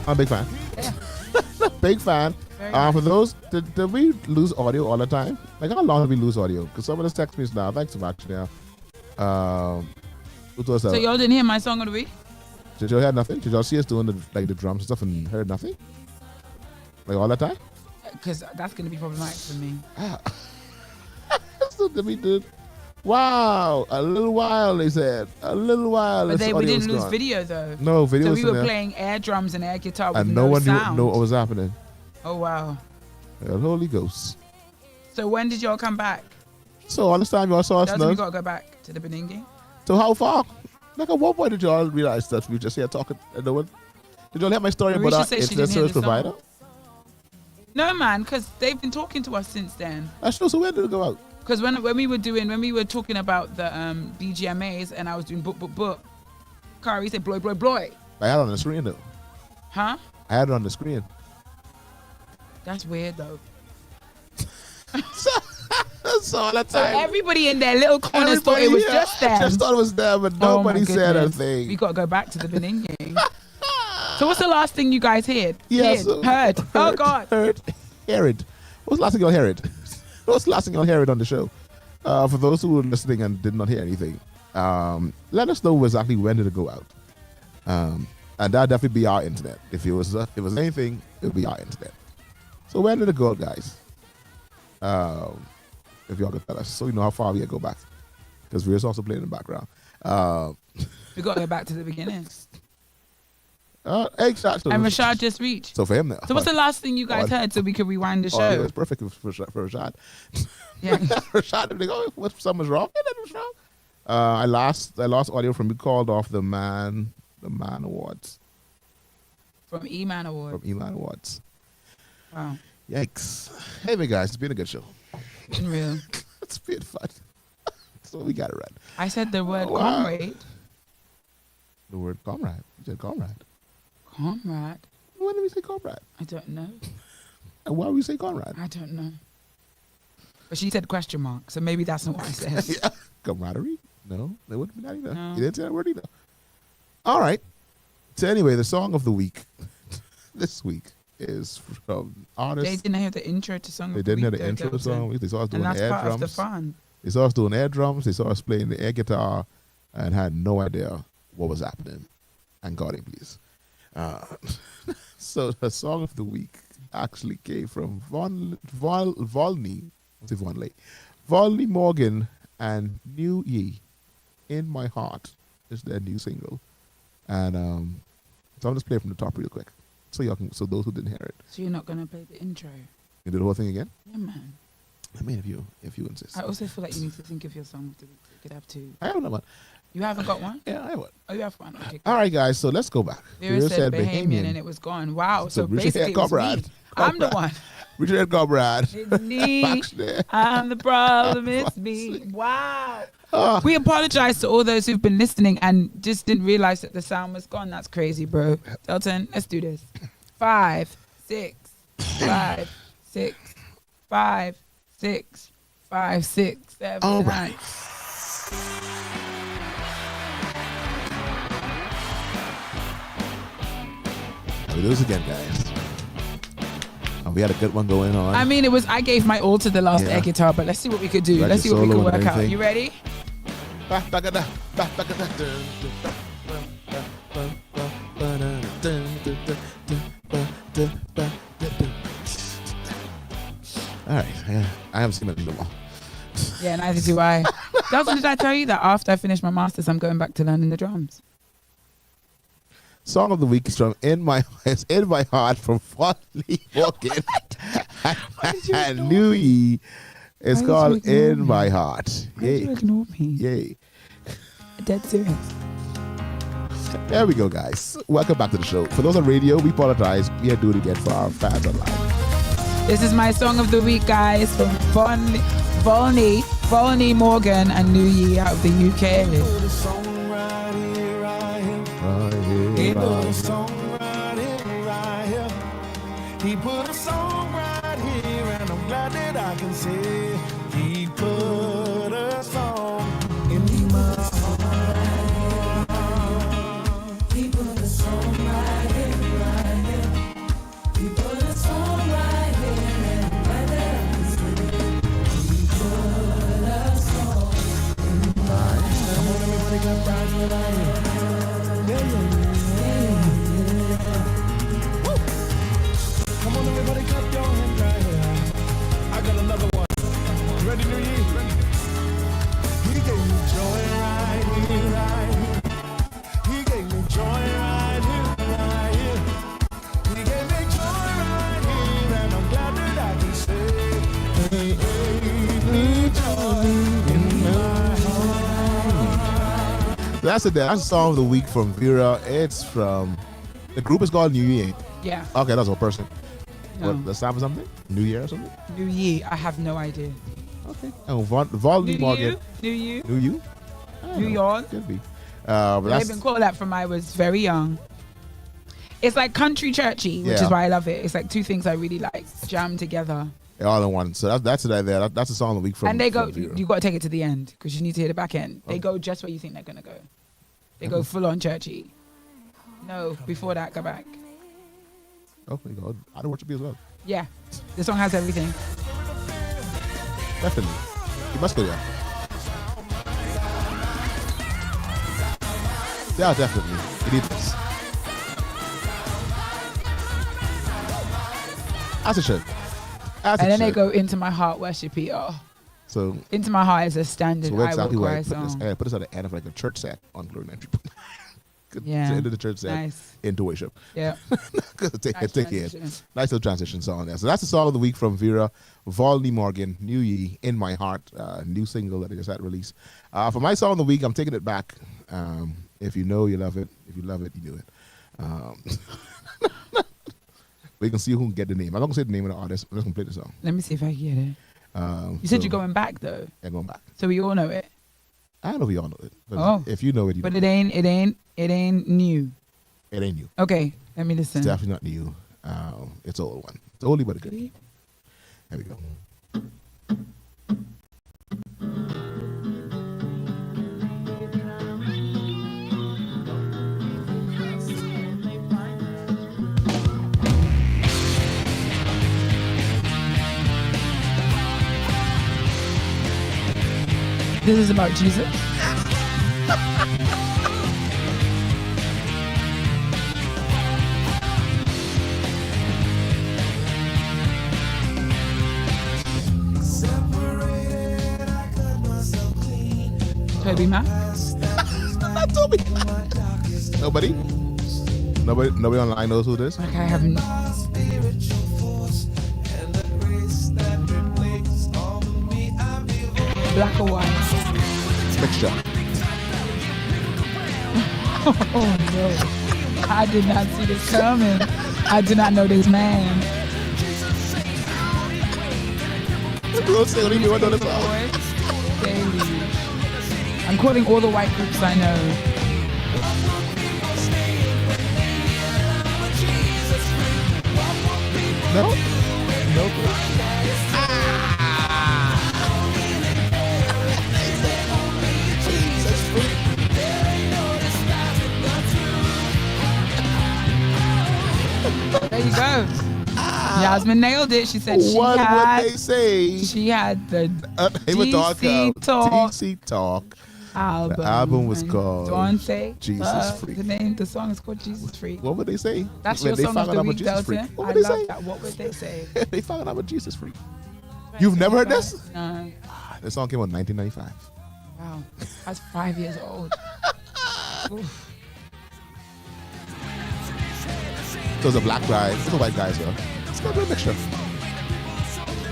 I'm a big fan. Big fan. For those, did we lose audio all the time? Like, how long did we lose audio? Because someone just text me now. Thanks so much. Now, so y'all didn't hear my song of the week? Did y'all hear nothing? Did y'all see us doing the drums and stuff and heard nothing? Like all that time? Because that's gonna be problematic for me. So we did. Wow, a little while they said. A little while. But we didn't lose video though. No video. So we were playing air drums and air guitar with and no one sound. knew what was happening. Oh wow. The Holy Ghost. So when did y'all come back? So all this time y'all saw us Doesn't now. we gotta go back to the Beningi? So how far? Like at what point did y'all realize that we were just here talking and no one? Did y'all hear my story Marisha about our said she internet didn't hear service the song. provider? No man, because they've been talking to us since then. That's true. So where did it go out? Because when we were talking about the DGMAs and I was doing book, Kari said bloy. I had it on the screen though. Huh? I had it on the screen. That's weird though. That's all the So time. everybody in their little corners thought it was just them. Just thought it was them, but Oh my nobody said a goodness. thing. We got to go back to the Beningi. So what's the last thing you guys heard? Heard. Oh God. Heard. What's the last thing y'all heard? What's the last thing y'all heard on the show? For those who were listening and did not hear anything, let us know exactly when did it go out. And that'd definitely be our internet. If it was anything, it would be our internet. So when did it go out, guys? If y'all could tell us, so we know how far we gotta go back, because Vera's also playing in the background. We got to go back to the beginning. Exactly. And Rashad just reached. So for him now. So what's the last thing you guys heard so we could rewind the show? It was perfect for Rashad. Yeah. Rashad would be like, oh, something's wrong. Yeah, that was wrong. I lost audio from, we called off the Man Awards. From E-Man Awards. From E-Man Awards. Wow. Yikes. Anyway, guys, it's been a good show. Unreal. It's been fun. So we got it right. I said the word Wow. comrade. The word comrade. You said comrade. Comrade? When did we say comrade? I don't know. And why would we say comrade? I don't know. But she said question mark, so maybe that's not what I said. Yeah. Camaraderie? No, that wouldn't be that either. No. You didn't say that word either. All right. So anyway, the song of the week this week is from artists. They didn't hear the intro to song. They of the didn't hear week, the though, intro to the Delton. song. They saw us doing And that's air part drums. of the fun. They saw us doing air drums. They saw us playing the air guitar and had no idea what was happening. And God, please. So the song of the week actually came from Volney Morgan and New Ye. In My Heart is their new single. And so I'll just play it from the top real quick. So those who didn't hear it. So you're not gonna play the intro? You do the whole thing again? Yeah, man. I mean, if you insist. I also feel like you need to think of your song of the week. You could have two. I have one. You haven't got one? Yeah, I have one. Oh, you have one. Okay. All right, guys. So let's go back. Vera said Bahamian and it was gone. Wow. So Richard basically, it was me. Comrade. I'm the one. Richard Comrade. It's me. Back there. I'm the problem. It's me. Wow. Oh, We apologize to all those who've been listening and just didn't realize that the sound was gone. That's crazy, bro. Delton, let's do this. 5, 6, 5, 6, 5, 6, 5, 6, 7, All 9. right. We'll do this again, guys. We had a good one going on. I mean, I gave my all to the last Yeah. air guitar, but let's see what we could do. Like Let's the see what we solo can and work out. everything. You ready? All right. Yeah, I haven't seen it in a while. Yeah, neither do I. Delton, did I tell you that after I finish my masters, I'm going back to learning the drums? Song of the week is from In My Heart from Folly Morgan and New Ye. It's Why did called you ignore In me? My Heart. Why did you Yay. ignore me? Yay. Dead serious. There we go, guys. Welcome back to the show. For those on radio, we apologize. We are doing it again for our fans online. This is my song of the week, guys, from Volney Volney Morgan and New Year out of the UK. Put a song right here, right here. He put a song right here, right here. He put a song right here, and I'm glad that I can say he put a song in my heart. He put a song right here, right here. He put a song right here, and I'm glad that I can say he put a song in my heart. Come on, everybody, clap right here, right here. Woo! Come on, everybody, clap your hands right here. I got another one. You ready, New Year? He gave me joy right here, right here. He gave me joy right here, right here. He gave me joy right here, and I'm glad that I can say, he gave me joy in my heart. That's a song of the week from Vera. It's from the group is called New Year. Yeah. Okay, that's a person. No. What, the sound of something? New Year or something? New Year. I have no idea. Okay. And Volney Morgan. New You. New You? New York. Could be. But They've that's been called that from I was very young. It's like country churchy, which Yeah. is why I love it. It's like two things I really like jammed together. all in one. So that's it right there. That's a song of the week from. And they go, from Vera. you got to take it to the end because you need to hear the back end. They go just where you think they're going to go. They go full on churchy. No, before that, go back. Oh my God, I don't worship you as well. Yeah, the song has everything. Definitely, you must go there. Yeah, definitely. You need this. As it should. As And it then they should. go Into My Heart, Worship It. Oh, So, Into My Heart is a standard so I exactly Will why Cry I put this, song. put this at the end of like a church set on Glory Night. Yeah. To end of the church set Nice. into worship. Yeah. take Nice it. transition. Nice little transition song there. So that's the song of the week from Vera, Volney Morgan, New Ye, In My Heart, new single that I just had released. For my song of the week, I'm taking it back. If you know, you love it. If you love it, you do it. We can see who can get the name. I'm not going to say the name of the artist. I'm just going to play the song. Let me see if I can get it. You said you're going back though, Yeah, going back. so we all know it. I don't know if you all know it. But Oh. if you know it, you But know it ain't new. it ain't new. Okay, let me listen. It's definitely not new. It's an old one. It's oldie but a goodie. There we go. This is about Jesus. Toby Mac. Not Toby. Nobody? Nobody online knows who this? Okay, I haven't. Black or white? Mixture. Oh no. I did not see this coming. I do not know this man. Don't say only you know this song. Daily. I'm calling all the white groups I know. No? No. There you go. Yasmin nailed it. She said she What had. would they say? She had the They would talk DC about Talk TC Talk. album. The album was and called Daunte. Jesus Freak. The song is called Jesus Freak. What would they say? That's When your they song found of the out about week, Jesus Freak. Delton. What I would they love say? that. What would they say? They found out about Jesus Freak. You've never heard this? No. This song came out in 1995. Wow. I was 5 years old. Oof. So it's a black guy, it's a white guy as well. It's got a real mixture.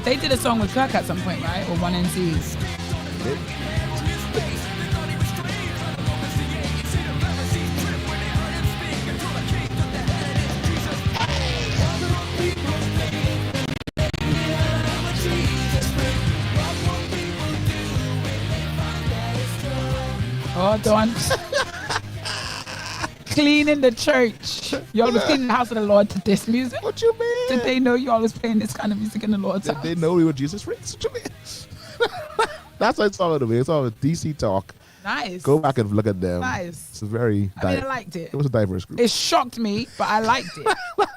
They did a song with Kirk at some point, right? Or One NC. Hold on. Cleaning the church. Y'all was cleaning the house of the Lord to this music. What you mean? Did they know y'all was playing this kind of music in the Lord's Did house? they know we were Jesus freaks? What you mean? That's what it's all about. It's all DC talk. Nice. Go back and look at them. Nice. It's a very. I liked it. It was a diverse group. It shocked me, but I liked it.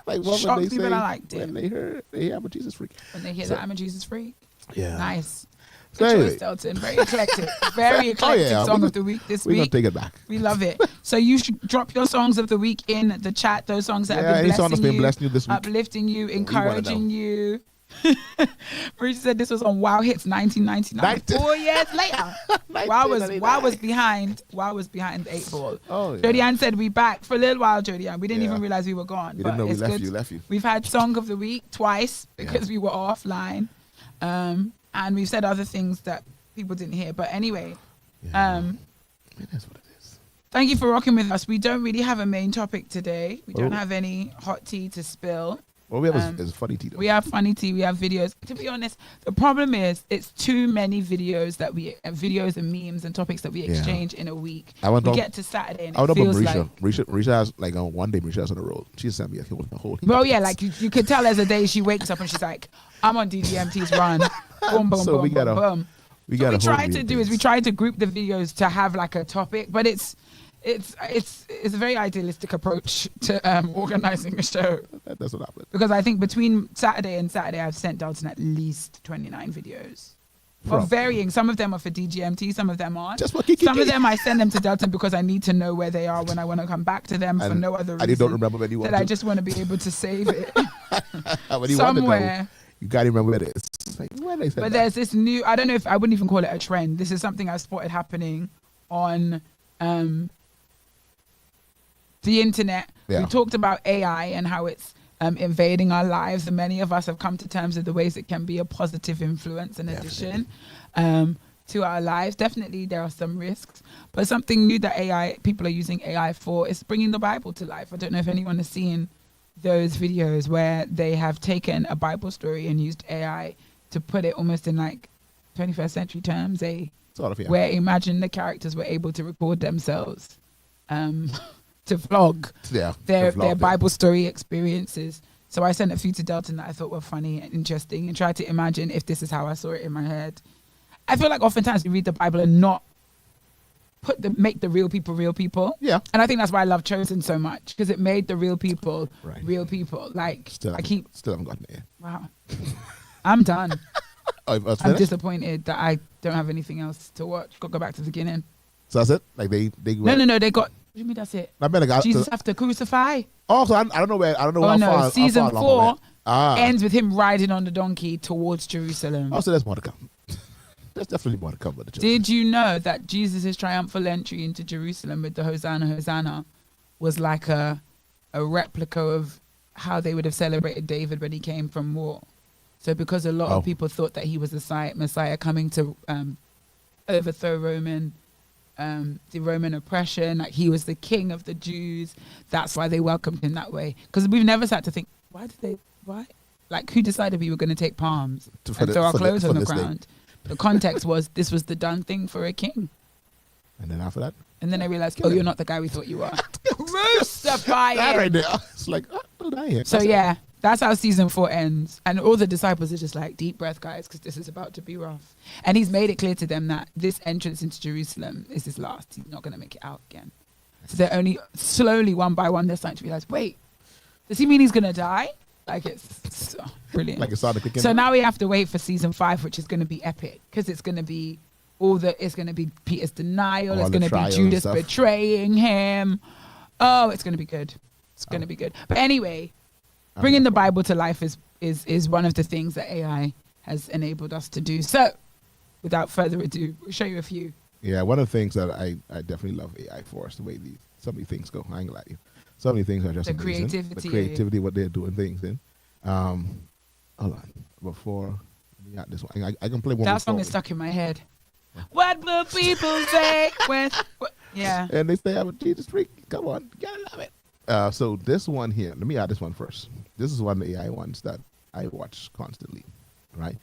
Like what shocked would they me, say but I liked it. when they heard they have a Jesus freak? When they hear that I'm a Jesus freak. Yeah. Nice. So Good anyway. choice, Delton. Very eclectic. Very eclectic song of the week this We're gonna week. take it back. We love it. So you should drop your songs of the week in the chat. Those songs that have any song that's been been blessing you this week. uplifting you, wanna encouraging know. you. Marisha said this was on Wow Hits 1999. 4 years later. Wow was behind the 8 ball. Oh, yeah. Jody Ann said we back for a little while, Jody Ann. We didn't Yeah. even realize we were gone. We but didn't know we it's left good. you. Left you. We've had Song of the Week twice because we were offline. And we've said other things that people didn't hear. But anyway, Yeah. It is what it is. thank you for rocking with us. We don't really have a main topic today. We don't Oh. have any hot tea to spill. What we have is funny tea though. We have funny tea. We have videos. To be honest, the problem is it's too many videos videos and memes and topics that we exchange in a week. I went We on- get to Saturday and I it don't know feels Marisha. like. Marisha has like on one day Marisha has on the road. She sent me a whole heap Well, of yeah, things. like you could tell there's a day she wakes up and she's like, I'm on DGMT's run. Boom, boom, So boom, we boom, gotta- boom. we So got we try to do is we try to group the videos to have like a topic, but it's a very idealistic approach to organizing a show, That's what happened. because I think between Saturday and Saturday I've sent Delton at least 29 videos. Of varying. Some of them are for DGMT, some of them aren't. Just for Kiki. Some of them I send them to Delton because I need to know where they are when I want to come back to them for And no other reason. I don't remember when you want that I to. just want to be able to save it When you want to go, somewhere. you gotta remember where it is. It's like, where they said But that? there's this new, I don't know if I wouldn't even call it a trend. This is something I've spotted happening on the internet. Yeah. We talked about AI and how it's invading our lives, and many of us have come to terms with the ways it can be a positive influence and addition to our lives. Definitely there are some risks, but something new that people are using AI for is bringing the Bible to life. I don't know if anyone has seen those videos where they have taken a Bible story and used AI to put it almost in like 21st century terms, Sort of, yeah. where imagine the characters were able to record themselves to vlog Yeah, their the vlog, yeah. Bible story experiences. So I sent a few to Delton that I thought were funny and interesting, and tried to imagine if this is how I saw it in my head. I feel like oftentimes we read the Bible and not make the real people. Yeah. And I think that's why I love Chosen so much, because it made the real people Right. real people. Like Still haven't gotten there. wow, I'm done. Oh, it's I'm finished? disappointed that I don't have anything else to watch. Got to go back to the beginning. So that's it? Like they No, they got. What do you mean that's it? I mean, like, Jesus have to crucify. Oh, so I don't know where. I don't know Oh how no, far. season how far along 4 I went. ends with him riding on the donkey towards Jerusalem. Oh, so there's more to come. There's definitely more to come with the children. Did you know that Jesus' triumphal entry into Jerusalem with the Hosanna, Hosanna was like a replica of how they would have celebrated David when he came from war? So because a lot of people thought that he was the Messiah coming to overthrow the Roman oppression, like he was the king of the Jews, that's why they welcomed him that way. Because we've never sat to think, why? Like, who decided we were going to take palms and throw our clothes on the ground? The context was this was the done thing for a king. And then after that, And then I realized, you're not the guy we thought you were. Crucify that him. right there, it's like, oh, I hear. So yeah, that's how season 4 ends. And all the disciples are just like, deep breath, guys, because this is about to be rough. And he's made it clear to them that this entrance into Jerusalem is his last. He's not going to make it out again. So they're only slowly, one by one, they're starting to realize, wait, does he mean he's going to die? Like, it's brilliant. Like it started kicking. So now we have to wait for season 5, which is going to be epic, because it's going to be it's going to be Peter's denial. All It's the going to be trial and Judas stuff. betraying him. Oh, it's going to be good. It's going to be good. But anyway, bringing the Bible to life is one of the things that AI has enabled us to do. So without further ado, we'll show you a few. Yeah, one of the things that I definitely love AI for is the way so many things go. I ain't gonna lie to you. So many things are just The amazing. creativity. The creativity, what they're doing things in. Hold on. Before we got this one, I can play one. That song before is we- stuck in my head. What will people say when? Yeah. And they say I'm a Jesus freak. Come on, you gotta love it. So this one here, let me add this one first. This is one of the AI ones that I watch constantly, right?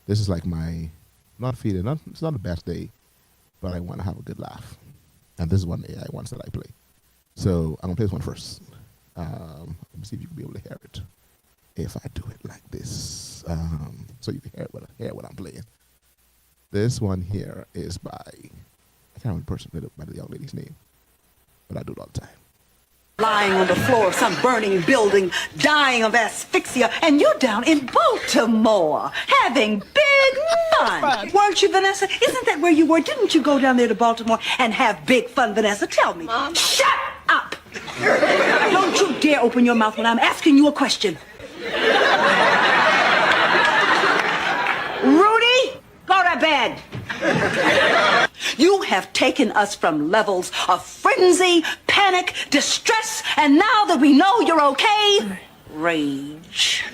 This is like my, not feeling, it's not the best day, but I want to have a good laugh. And this is one of the AI ones that I play. So I'm going to play this one first. Let me see if you can be able to hear it. If I do it like this. So you can hear what I'm playing. This one here is by, I can't remember the person, by the young lady's name. But I do it all the time. Lying on the floor of some burning building, dying of asphyxia, and you're down in Baltimore having big fun. Weren't you, Vanessa? Isn't that where you were? Didn't you go down there to Baltimore and have big fun, Vanessa? Tell me. Mom. Shut up! Don't you dare open your mouth when I'm asking you a question. Rudy, go to bed. You have taken us from levels of frenzy, panic, distress, and now that we know you're okay, rage.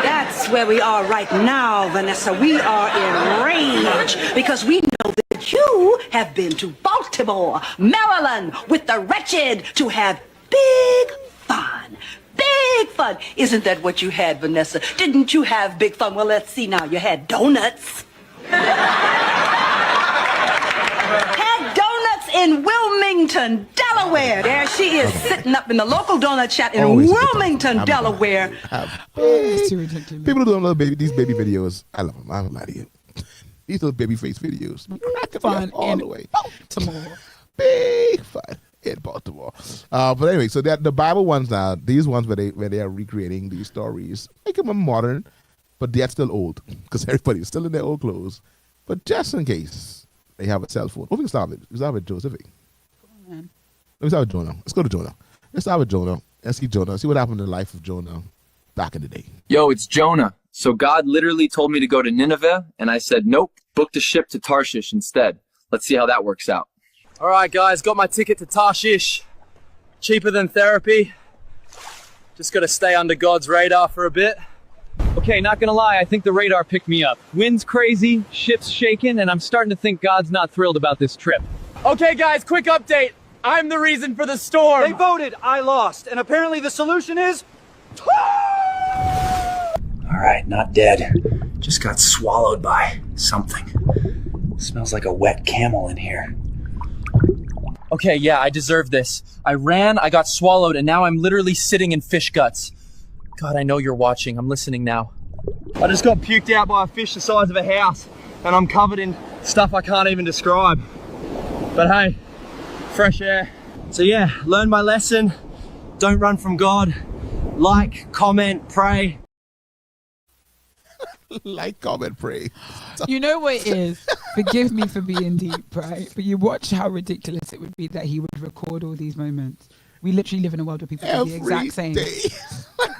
That's where we are right now, Vanessa. We are in rage because we know that you have been to Baltimore, Maryland, with the wretched to have big fun. Big fun. Isn't that what you had, Vanessa? Didn't you have big fun? Well, let's see now. You had donuts. Had donuts in Wilmington, Delaware. There she is, sitting up in the local donut shop in Wilmington, Delaware. It's too ridiculous. People who don't love these baby videos, I love them. I don't lie to you. These little baby face videos. Fun all the way. Baltimore. Big fun in Baltimore. But anyway, so the Bible ones now, these ones where they are recreating these stories, make them modern, but they're still old because everybody's still in their old clothes. But just in case they have a cell phone. We can start with Joseph. Come on, man. Let me start with Jonah. Let's go to Jonah. Let's start with Jonah. Let's see Jonah. See what happened in the life of Jonah back in the day. Yo, it's Jonah. So God literally told me to go to Nineveh, and I said, nope, booked a ship to Tarshish instead. Let's see how that works out. All right, guys, got my ticket to Tarshish. Cheaper than therapy. Just got to stay under God's radar for a bit. Okay, not gonna lie, I think the radar picked me up. Wind's crazy, ship's shaking, and I'm starting to think God's not thrilled about this trip. Okay, guys, quick update. I'm the reason for the storm. They voted, I lost, and apparently the solution is... All right, not dead. Just got swallowed by something. Smells like a wet camel in here. Okay, yeah, I deserve this. I ran, I got swallowed, and now I'm literally sitting in fish guts. God, I know you're watching. I'm listening now. I just got puked out by a fish the size of a house, and I'm covered in stuff I can't even describe. But hey, fresh air. So yeah, learn my lesson. Don't run from God. Like, comment, pray. Like, comment, pray. You know what it is? Forgive me for being deep, right? But you watch how ridiculous it would be that he would record all these moments. We literally live in a world where people do the exact same.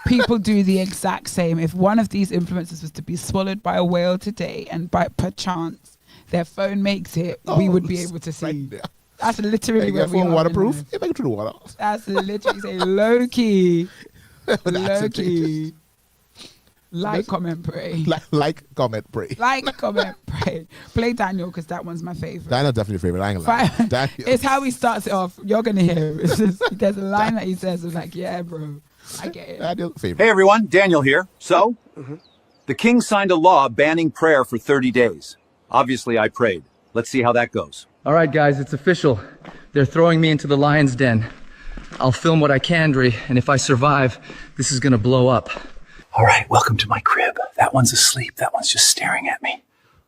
People do the exact same. If one of these influencers was to be swallowed by a whale today and by perchance their phone makes it, we would be able to see. Right. That's literally where we are. Waterproof? Yeah, make it through the water. That's literally say low key. Low key. Like, comment, pray. Like, comment, pray. Like, comment, pray. Play Daniel because that one's my favorite. Daniel's definitely your favorite. I ain't gonna lie. Daniel. It's how he starts it off. You're gonna hear it. There's a line that he says. It's like, yeah, bro, I get it. Daniel's favorite. Hey everyone, Daniel here. So, the king signed a law banning prayer for 30 days. Obviously, I prayed. Let's see how that goes. All right, guys, it's official. They're throwing me into the lion's den. I'll film what I can, Dre, and if I survive, this is gonna blow up. All right, welcome to my crib. That one's asleep. That one's just staring at me.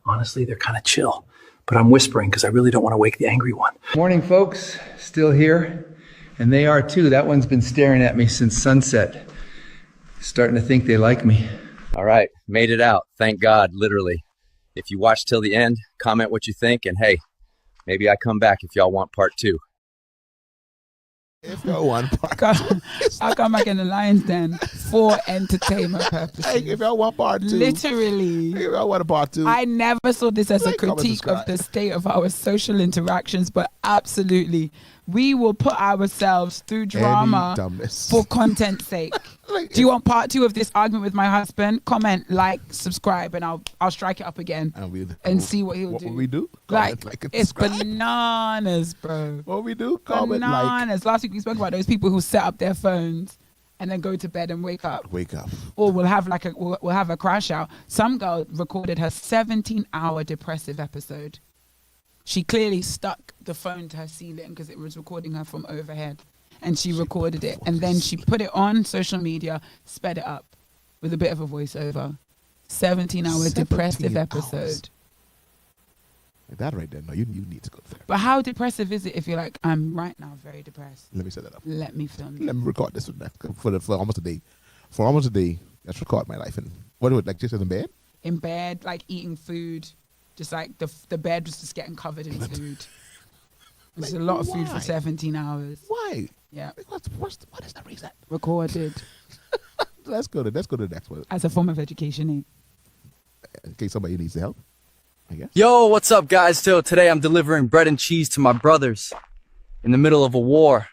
Honestly, they're kind of chill, but I'm whispering because I really don't want to wake the angry one. Morning, folks. Still here. And they are too. That one's been staring at me since sunset. Starting to think they like me. All right, made it out. Thank God, literally. If you watch till the end, comment what you think, and hey, maybe I come back if y'all want part 2. If y'all want part 2. I'll come back in the lion's den for entertainment purposes. Hey, if y'all want part 2. Literally. If y'all want a part 2. I never saw this as a Like, comment, critique of subscribe. the state of our social interactions, but absolutely, we will put ourselves through drama dumbness. for content's sake. Like, Do you want part 2 of this argument with my husband? Comment, like, subscribe, and I'll strike it up again and see what he'll do. What we do? Like, Comment, and it's subscribe. bananas, bro. What we do? Comment, like. Bananas. Last week we spoke about those people who set up their phones and then go to bed and wake up. Wake up. Or we'll have we'll have a crash out. Some girl recorded her 17-hour depressive episode. she clearly stuck the phone to her ceiling because it was recording her from overhead. And she recorded it. And then she put it on social media, sped it up with a bit of a voiceover. 17-hour depressive episode. Like that right there. No, you need to go there. But how depressive is it if you're like, I'm right now very depressed? Let me set that up. Let me film it. Let me record this for almost a day. For almost a day, let's record my life. And what do it, like just in bed? In bed, like eating food. Just like the bed was just getting covered in food. There's a lot of food for 17 hours. Why? Yeah. What is the reason? Recorded. Let's go to the next one. As a form of education. In case somebody needs help, I guess. Yo, what's up, guys? So today I'm delivering bread and cheese to my brothers in the middle of a war.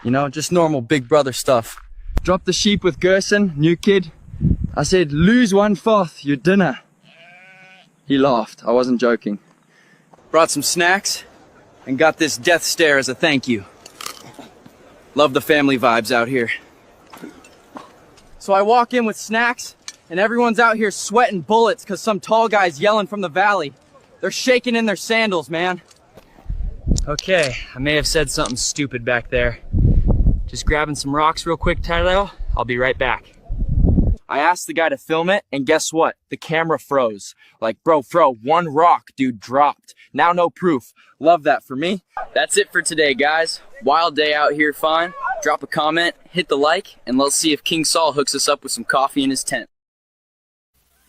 You know, just normal big brother stuff. Dropped the sheep with Gerson, new kid. I said, lose 1/4 your dinner. He laughed. I wasn't joking. Brought some snacks and got this death stare as a thank you. Love the family vibes out here. So I walk in with snacks and everyone's out here sweating bullets because some tall guy's yelling from the valley. They're shaking in their sandals, man. Okay, I may have said something stupid back there. Just grabbing some rocks real quick, Tyler. I'll be right back. I asked the guy to film it, and guess what? The camera froze. Like, bro, one rock, dude, dropped. Now no proof. Love that for me. That's it for today, guys. Wild day out here, fine. Drop a comment, hit the like, and let's see if King Saul hooks us up with some coffee in his tent.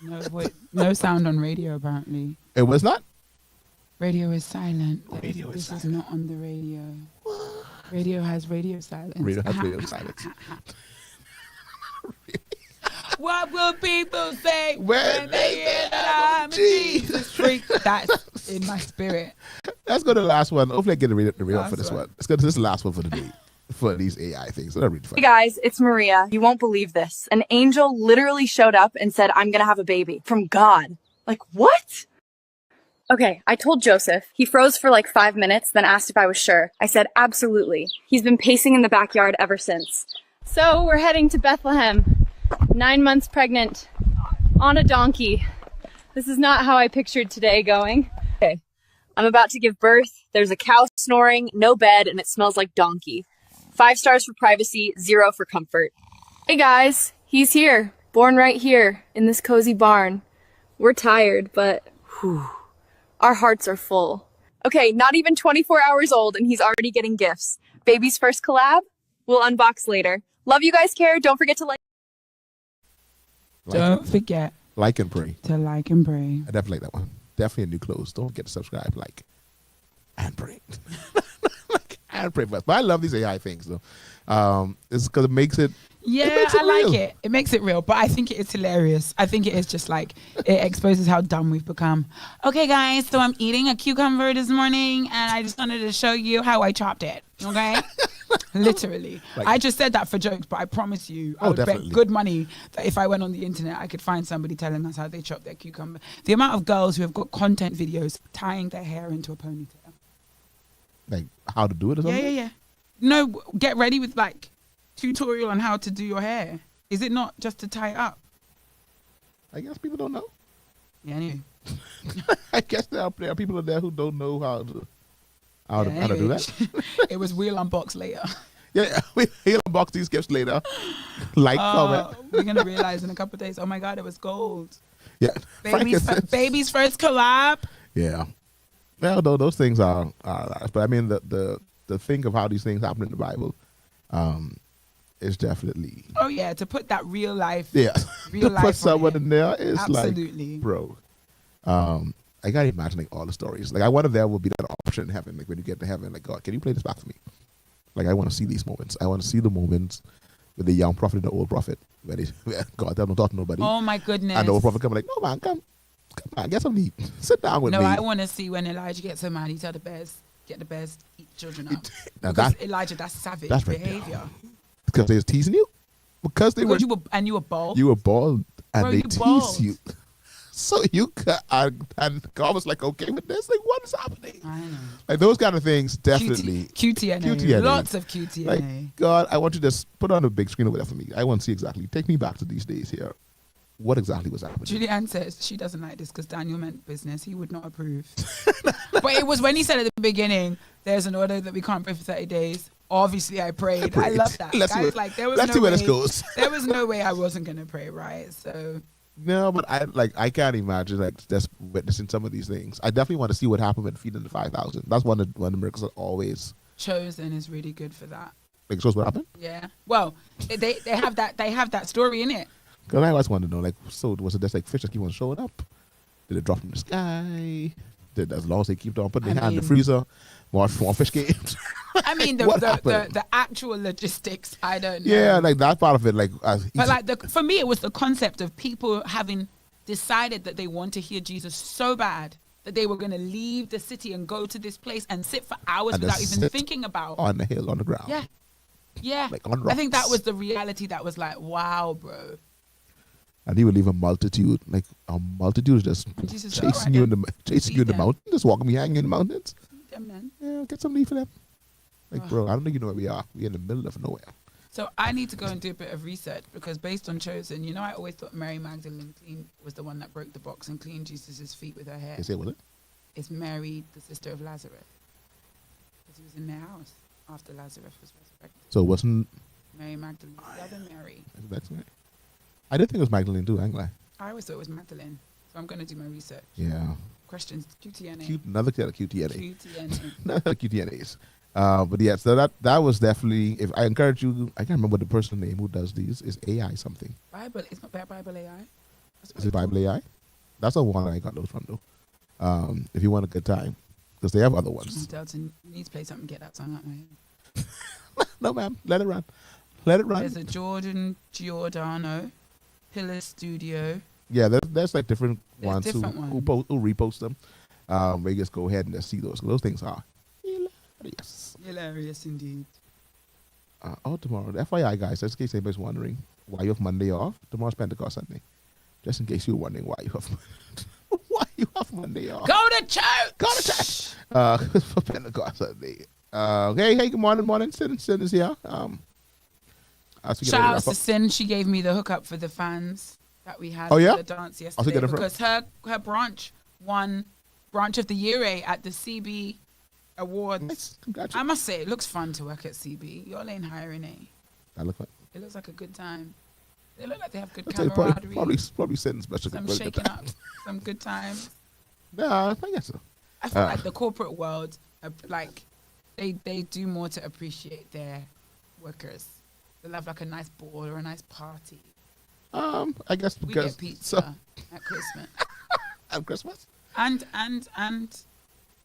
No sound on radio, apparently. It was not? Radio is silent. Radio is This is not on the radio. Radio has radio silence. Radio has radio silence. What will people say when they hear that I'm a Jesus freak? That's in my spirit. Let's go to the last one. Hopefully I get the read up for this one. one. Let's go to this last one for the day. For these AI things. Let me read it. Hey guys, it's Maria. You won't believe this. An angel literally showed up and said, I'm gonna have a baby. From God. Like, what? Okay, I told Joseph. He froze for like 5 minutes, then asked if I was sure. I said, absolutely. He's been pacing in the backyard ever since. So we're heading to Bethlehem. 9 months pregnant. On a donkey. This is not how I pictured today going. Okay, I'm about to give birth. There's a cow snoring, no bed, and it smells like donkey. 5 stars for privacy, 0 for comfort. Hey guys, he's here. Born right here in this cozy barn. We're tired, but whew, our hearts are full. Okay, not even 24 hours old and he's already getting gifts. Baby's first collab? We'll unbox later. Love you guys, care. Don't forget to like. Don't forget. Like and pray. To like and pray. I definitely like that one. Definitely a new clothes. Don't forget to subscribe, like, and pray. And pray for us. But I love these AI things though. It's because it makes it. Yeah, I like it. It makes it real, but I think it is hilarious. I think it is just like, it exposes how dumb we've become. Okay, guys, so I'm eating a cucumber this morning, and I just wanted to show you how I chopped it. Okay, literally. Like, I just said that for jokes, but I promise you, I would bet good money that if I went on the internet, I could find somebody telling us how they chop their cucumber. The amount of girls who have got content videos tying their hair into a ponytail. Like how to do it or something? Yeah. No, get ready with like tutorial on how to do your hair. Is it not just to tie it up? I guess people don't know. Yeah, I knew. I guess there are people in there who don't know how to do that. It was We'll Unbox later. Yeah, we'll unbox these gifts later. Like, comment. We're going to realize in a couple of days, oh my God, it was gold. Yeah. Baby's first collab. Yeah. Well, though, those things are but I mean, the thing of how these things happen in the Bible is definitely. Oh, yeah, to put that real life. Yeah. Real to life put someone in there is absolutely. Like, bro. I gotta imagine like all the stories. Like I wonder if there will be that option in heaven. Like when you get to heaven, like God, can you play this back for me? Like I want to see these moments. I want to see the moments with the young prophet and the old prophet where God don't talk to nobody. Oh my goodness! And the old prophet come like, no man, come on, get some meat. Sit down with me. No, I want to see when Elijah gets so mad, he tell the bears, get the bears, eat children up. Because Elijah, that's savage behavior. Because they was teasing you. Because you were bald. You were bald, and bro, they tease you. So you and God was like, okay with this? Like, what is happening? I know. Like those kind of things, definitely. QTNA. Lots of QTNA. Like, God, I want you to put on a big screen over there for me. I want to see exactly. Take me back to these days here. what exactly was happening? Julianne says she doesn't like this because Daniel meant business. He would not approve. But it was when he said at the beginning, there's an order that we can't pray for 30 days. Obviously, I prayed. I love that. Let's Guys, see like, there was let's no see where way, this goes. There was no way I wasn't going to pray, right? So... No, but I can't imagine like just witnessing some of these things. I definitely want to see what happened with feeding the 5,000. That's one of the miracles that always Chosen is really good for that. like shows what happened. Yeah. Well, they have that story in it. Because I always want to know, like, so was it just like fish that keep on showing up? Did it drop from the sky? Did as long as they keep on putting their hand in the freezer, more fish games? I mean, the actual logistics, I don't know. Yeah, like that part of it, like. But like for me, it was the concept of people having decided that they want to hear Jesus so bad that they were going to leave the city and go to this place and sit for hours without even thinking about on the hill on the ground. Yeah, yeah. Like on I think that rocks. was the reality. That was like, wow, bro. And he would leave a multitude just Jesus, chasing you in the mountain, just walking behind you in the mountains. Them then. Yeah, get some leaf for them. Like, bro, I don't think you know where we are. We're in the middle of nowhere. So I need to go and do a bit of research because based on Chosen, I always thought Mary Magdalene was the one that broke the box and cleaned Jesus' feet with her hair. Is it, was it? It's Mary, the sister of Lazarus. Because he was in their house after Lazarus was resurrected. So it wasn't Mary Magdalene, the other Mary. That's right. I did think it was Magdalene too, ain't I? I always thought it was Magdalene. So I'm going to do my research. Yeah. Questions, QTNA. Another QTNA. QTNA. Another QTNAs. But yeah, so that was definitely, if I encourage you, I can't remember the person name who does these, is AI something. Bible, it's not Bible AI. Is it Bible AI? That's the one I got those from though. If you want a good time, because they have other ones. Delton, you need to play something, get that song out of my head. No, ma'am, let it run. Let it run. There's a Jordan Giordano, Pillar Studio. Yeah, there's like different ones who repost them. Where you just go ahead and just see those. Those things are hilarious. Hilarious indeed. Tomorrow. The FYI, guys, just in case anybody's wondering why you have Monday off, tomorrow's Pentecost Sunday. Just in case you're wondering why you have Monday off. Go to church! Go to church! For Pentecost Sunday. Hey, good morning. Sin is here. Shout out to Sin. She gave me the hookup for the fans that we had for the dance yesterday because her branch won Branch of the Year at the CB Awards. Nice. I must say, it looks fun to work at CB. Y'all ain't hiring, That look like. It looks like a good time. They look like they have good camaraderie. Probably Sin special. Some shaking up, some good times. Yeah, I guess so. I feel like the corporate world, like they do more to appreciate their workers. They'll have like a nice board or a nice party. I guess we because get pizza at Christmas. At Christmas? And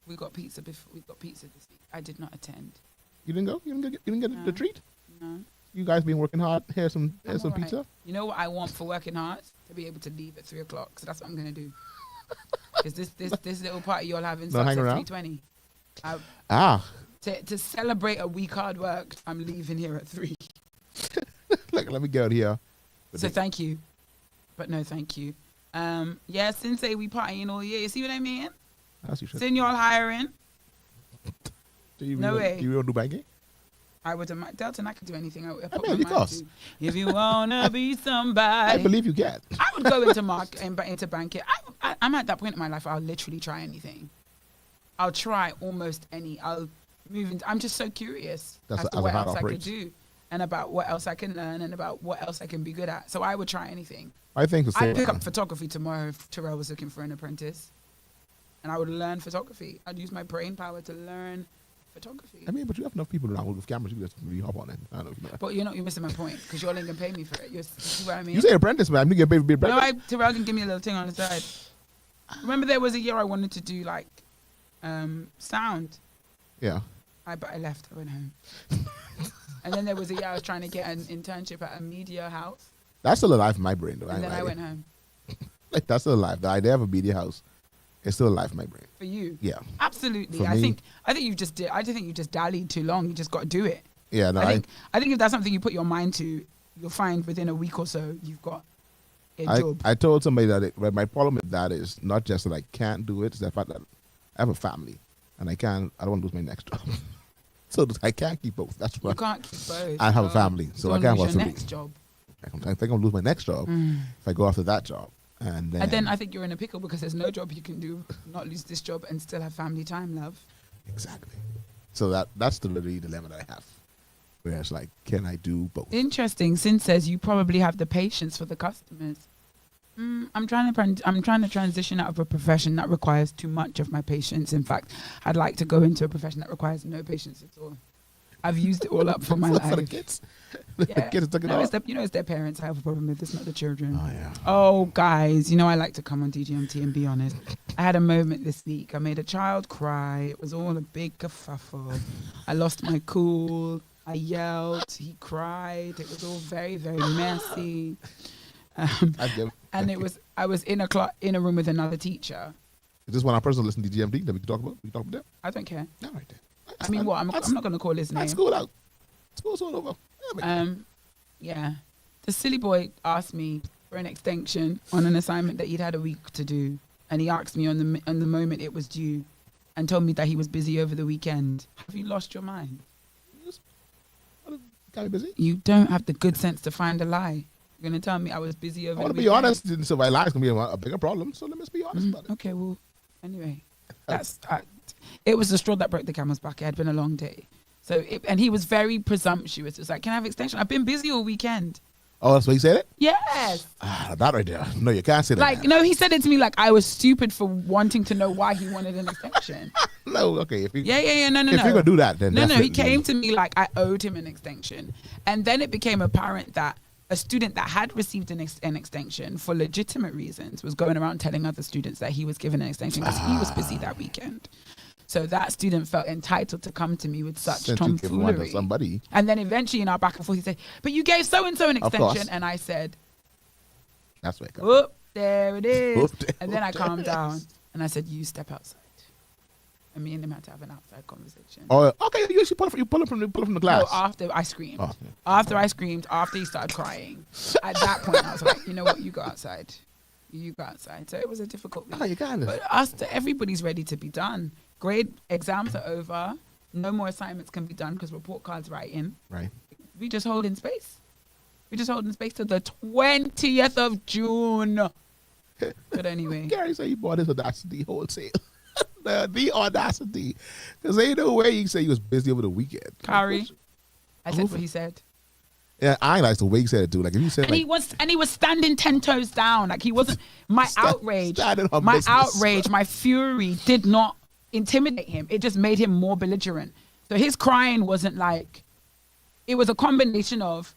we got pizza before. We got pizza this week. I did not attend. You didn't go? You didn't get the treat? No. You guys been working hard. Here's some pizza. You know what I want for working hard? To be able to leave at 3:00. So that's what I'm gonna do. Because this little party you're having starts at 3:20. To celebrate a week hard work, I'm leaving here at 3. Look, let me get out here. So thank you, but no thank you. Yeah, Sensei, we partying all year. You see what I mean? Sin y'all hiring? No way. You want to do banking? I would have Delton. I could do anything. I put mean, my mind to. If you wanna be somebody, I believe you can. I would go into banking. I'm at that point in my life. I'll literally try anything. I'll try almost any. I'll move into. I'm just so curious as to what else I could do, and about what else I can learn, and about what else I can be good at. So I would try anything. I think the same. I'd pick up photography tomorrow if Terrell was looking for an apprentice, and I would learn photography. I'd use my brain power to learn photography. I mean, but you have enough people around with cameras. You just really hop on it. I don't know if you know that. But you're missing my point because y'all ain't gonna pay me for it. You see what I mean? You say apprentice, man. You get paid to be apprentice. No, Terrell can give me a little thing on the side. Remember, there was a year I wanted to do like sound. Yeah. But I left. I went home. And then there was a year I was trying to get an internship at a media house. That's still alive in my brain, though. And then I went home. Like that's still alive. The idea of a media house is still alive in my brain. For you? Yeah. Absolutely. I think you just did. I just think you just dallied too long. You just got to do it. Yeah. No. I think if that's something you put your mind to, you'll find within a week or so you've got a job. I told somebody that my problem with that is not just that I can't do it, it's the fact that I have a family and I don't want to lose my next job. So I can't keep both. That's why you can't keep both. I have a family, so I can't work your next job. I think I'm gonna lose my next job if I go after that job. And then I think you're in a pickle because there's no job you can do, not lose this job and still have family time, love. Exactly. So that's the really dilemma that I have. Where it's like, can I do both? Interesting. Sin says you probably have the patience for the customers. I'm trying to transition out of a profession that requires too much of my patience. In fact, I'd like to go into a profession that requires no patience at all. I've used it all up for my life. For the kids. The kids took it off. It's their parents I have a problem with. It's not the children. Oh, yeah. Oh, guys, I like to come on DGMT and be honest. I had a moment this week. I made a child cry. It was all a big kerfuffle. I lost my cool. I yelled. He cried. It was all very, very messy. And I was in a room with another teacher. Is this one our person listen to DGMT that we can talk about? We talk about that? I don't care. All right then. I mean, what? I'm not going to call his name. School out. School's all over. Yeah. The silly boy asked me for an extension on an assignment that he'd had a week to do, and he asked me on the moment it was due, and told me that he was busy over the weekend. Have you lost your mind? Got me busy. You don't have the good sense to find a lie. You're going to tell me I was busy over the weekend. I want to be honest, so my lie's going to be a bigger problem, so let me be honest about it. Okay, well, anyway, it was the straw that broke the camel's back. It had been a long day. And he was very presumptuous. It was like, can I have extension? I've been busy all weekend. Oh, that's what he said it? Yes. That right there. No, you can't say that. Like, no, he said it to me like I was stupid for wanting to know why he wanted an extension. No, okay. If no. If you're going to do that, then No, he came to me like I owed him an extension. And then it became apparent that a student that had received an extension for legitimate reasons was going around telling other students that he was given an extension because he was busy that weekend. So that student felt entitled to come to me with such tomfoolery. Somebody. And then eventually in our back and forth, he said, but you gave so-and-so an extension. And I said, that's right. Whoop, there it is. And then I calmed down and I said, you step outside. And me and him had to have an outside conversation. Oh, okay. You pull up from the glass. No, after I screamed. Oh, yeah. After he started crying. At that point, I was like, you know what? You go outside. You go outside. So it was a difficult week. Oh, you got it. But everybody's ready to be done. Grade exams are over. No more assignments can be done because report cards writing. Right. We just hold in space. We just hold in space to the 20th of June. But anyway. Gary said he bought his Audacity wholesale. the Audacity. Because ain't no way you say he was busy over the weekend. Kari. I said what he said. Yeah, I like the way he said it too. Like if you said, and he was standing 10 toes down. Like he wasn't. My outrage, my fury did not intimidate him. It just made him more belligerent. So his crying wasn't like. It was a combination of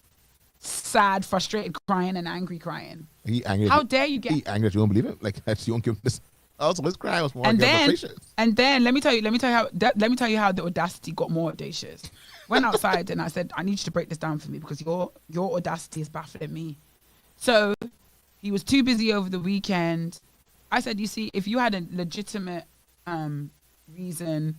sad, frustrated crying and angry crying. He angry. How dare you get? He angry that you don't believe it. Like that you don't give him this. Also, his crying was more. And then let me tell you how the audacity got more audacious. Went outside and I said, I need you to break this down for me because your audacity is baffling me. So he was too busy over the weekend. I said, you see, if you had a legitimate reason,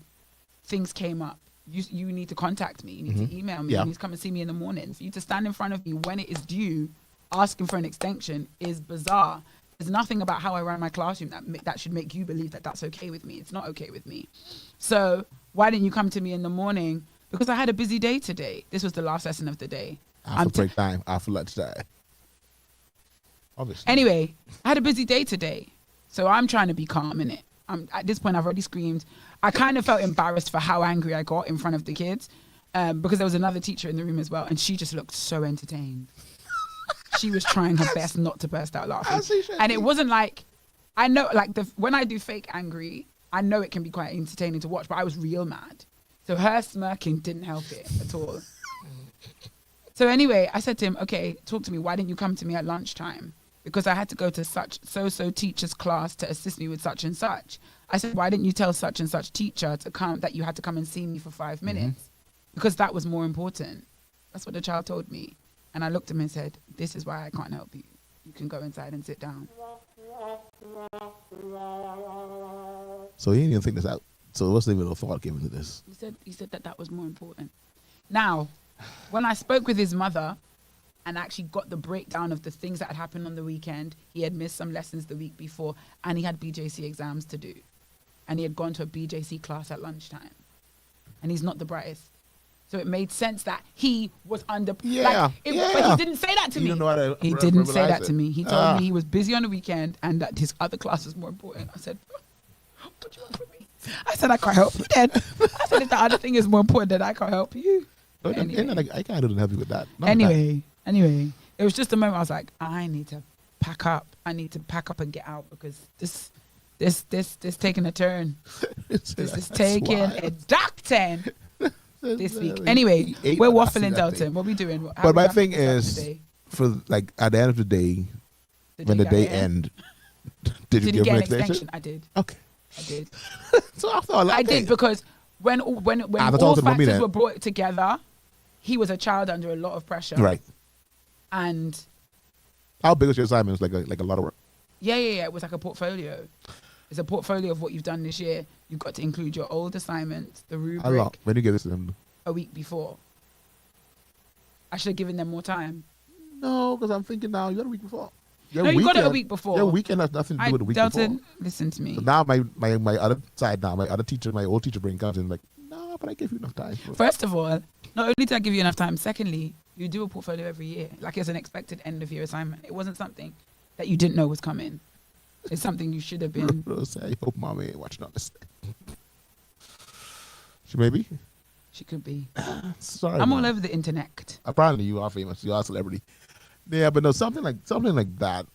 things came up. You need to contact me. You need to email me. You need to come and see me in the morning. For you to stand in front of me when it is due, asking for an extension is bizarre. There's nothing about how I run my classroom that should make you believe that that's okay with me. It's not okay with me. So why didn't you come to me in the morning? Because I had a busy day today. This was the last lesson of the day. After break time, after lunch time. Obviously. Anyway, I had a busy day today. So I'm trying to be calm in it. At this point, I've already screamed. I kind of felt embarrassed for how angry I got in front of the kids because there was another teacher in the room as well. And she just looked so entertained. She was trying her best not to burst out laughing. And it wasn't like, I know, like when I do fake angry, I know it can be quite entertaining to watch, but I was real mad. So her smirking didn't help it at all. So anyway, I said to him, okay, talk to me. Why didn't you come to me at lunchtime? Because I had to go to so teacher's class to assist me with such and such. I said, why didn't you tell such and such teacher to come, that you had to come and see me for 5 minutes? Because that was more important. That's what the child told me. And I looked at him and said, this is why I can't help you. You can go inside and sit down. So he didn't even think this out. So what's the little thought given to this? He said that was more important. Now, when I spoke with his mother and actually got the breakdown of the things that had happened on the weekend, he had missed some lessons the week before and he had BJC exams to do. And he had gone to a BJC class at lunchtime. And he's not the brightest. So it made sense that he was under. Yeah, But yeah. he didn't say that to You me. don't know how to He didn't say verbalize that it. to me. He told me he was busy on the weekend and that his other class was more important. I said, what do you want from me? I said, I can't help you then. I said, if the other thing is more important, then I can't help you. Anyway. I can't even help you with that. Anyway, it was just a moment I was like, I need to pack up. I need to pack up and get out because this taking a turn. This is taking a dark turn this week. Anyway, we're waffling, Delton. What are we doing? How But we my wrapping thing this up is, today? for like at the end of the day, when the day end, did you Did he give get him an an extension? extension? I did. Okay. I did. So I thought, I did because when I all told him, "Mommy, factors then." were brought together, he was a child under a lot of pressure. Right. And How big was your assignment? It was like a lot of work. yeah. It was like a portfolio. It's a portfolio of what you've done this year. You've got to include your old assignments, the rubric. How long? When did you give this to them? A week before. I should have given them more time. No, because I'm thinking now you got a week before. No, you got it a week before. Your weekend has nothing to do with the week Delton, before. listen to me. So now my other side now, my other teacher, my old teacher brain comes in like, no, but I gave you enough time. First of all, not only did I give you enough time, secondly, you do a portfolio every year. Like it's an expected end of year assignment. It wasn't something that you didn't know was coming. It's something you should have been. Rose, I hope mommy ain't watching on this thing. She may be. She could be. Sorry. I'm all man. over the internet. Apparently you are famous. You are a celebrity. Yeah, but no, something like that.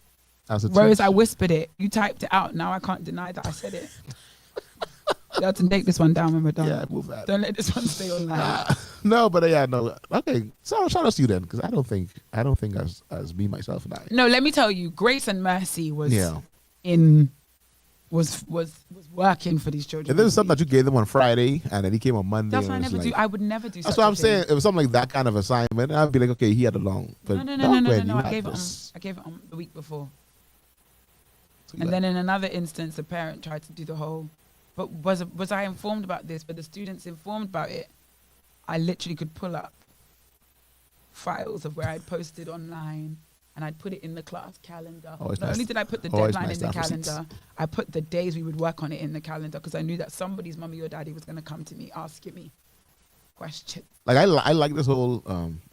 As a Rose, teacher. I whispered it. You typed it out. Now I can't deny that I said it. Delton, take this one down when we're done. Yeah, move that. Don't let this one stay online. No, but yeah, no. Okay, so shout out to you then, because I don't think as me myself and I. No, let me tell you, Grace and Mercy was Yeah. was working for these children. And this is something that you gave them on Friday, and then he came on Monday. That's and why I it was never like- do. I would never do. That's such what a I'm thing. saying. It was something like that kind of assignment. I'd be like, okay, he had a long. But No. you I had gave this. it on the week before. So you And like- then in another instance, a parent tried to do the whole. But was I informed about this? But the students informed about it. I literally could pull up files of where I'd posted online, and I'd put it in the class calendar. Always Not nice- only did I put the always deadline nice in the to have receipts. calendar, I put the days we would work on it in the calendar because I knew that somebody's mummy or daddy was going to come to me asking me questions. Like I like this whole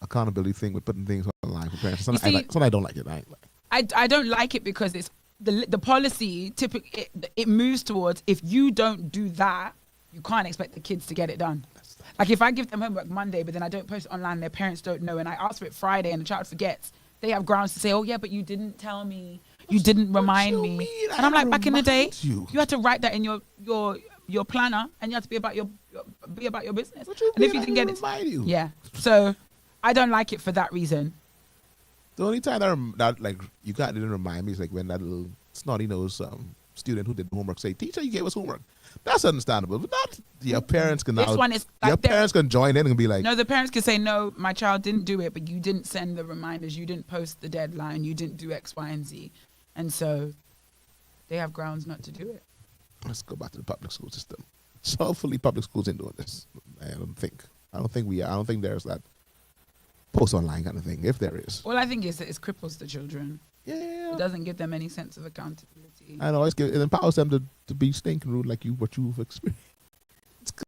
accountability thing with putting things online for parents. Something I don't like it. I don't like it because it's the policy typically it moves towards if you don't do that, you can't expect the kids to get it done. Like if I give them homework Monday, but then I don't post it online, their parents don't know, and I ask for it Friday, and the child forgets, they have grounds to say, "Oh yeah, but you didn't tell me, you didn't remind me." And I'm like, back in the day, you had to write that in your planner, and you had to be about your business. And if you didn't get it, yeah. So I don't like it for that reason. The only time that like you didn't remind me is like when that little snotty nose student who did the homework say, "Teacher, you gave us homework." That's understandable, but not your parents can now. This one is your like parents can join in and be like, no, the parents can say, "No, my child didn't do it, but you didn't send the reminders, you didn't post the deadline, you didn't do X, Y, and Z," and so they have grounds not to do it. Let's go back to the public school system. So hopefully, public schools ain't doing this. I don't think we are. I don't think there's that post online kind of thing. If there is, All I think is that it cripples the children. Yeah. It doesn't give them any sense of accountability. I know it empowers them to be stinking rude like what you've experienced.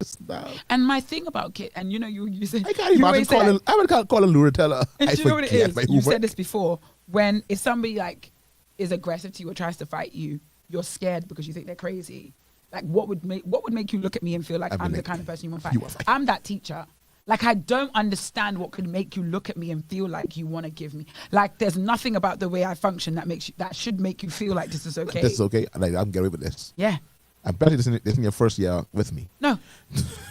It's now. And my thing about kids, and you said I can't imagine calling. I would call a Lura teller. And I do you know what it forget is? my You homework. said this before. When if somebody like is aggressive to you or tries to fight you, you're scared because you think they're crazy. Like what would make you look at me and feel like I'm the kind of person you want to fight? I'm that teacher. Like I don't understand what could make you look at me and feel like you want to give me. Like there's nothing about the way I function that should make you feel like this is okay. This is okay. Like I'm getting away with this. Yeah. I'm betting this in your first year with me. No.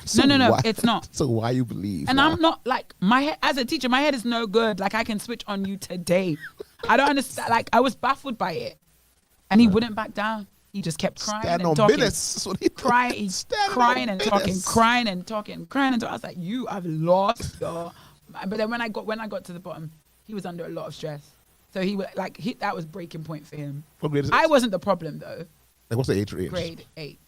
So No, why- it's not. So why you believe? And now? I'm not like my head as a teacher. My head is no good. Like I can switch on you today. I don't understand. Like I was baffled by it, and he wouldn't back down. He just kept crying Stand and on talking, business. That's what he did. crying, Stand crying on and talking, business. crying and talking, crying and talking. I was like, "You have lost your." But then when I got to the bottom, he was under a lot of stress. So he was like, that was breaking point for him. What grade is I it? wasn't the problem though. Like what's the age range? Grade 8,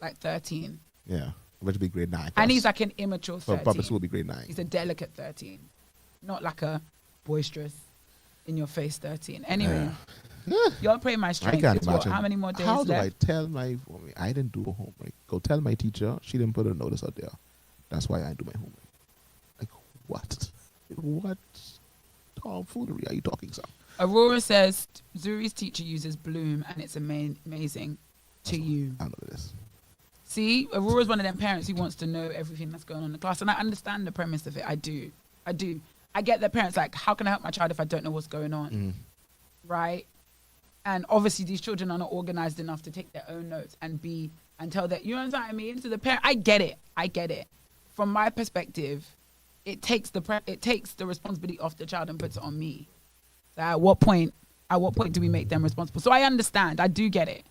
like 13. Yeah, it should be grade 9. And he's like an immature 13. So public school will be grade 9. He's a delicate 13, not like a boisterous, in your face 13. Anyway, you're praying my I strength. can't It's what, imagine. how many more days How left? do I tell my? I didn't do a homework. Go tell my teacher. She didn't put a notice out there. That's why I do my homework. Like, what? What tomfoolery are you talking, son? Aurora says Zuri's teacher uses Bloom and it's amazing to you. I know this. See, Aurora's one of them parents who wants to know everything that's going on in the class. And I understand the premise of it. I do. I get that parents like, how can I help my child if I don't know what's going on? Right? And obviously these children are not organized enough to take their own notes and tell that, you know what I mean? To the parent, I get it. From my perspective, it takes the responsibility off the child and puts it on me. So at what point do we make them responsible? So I understand. I do get it.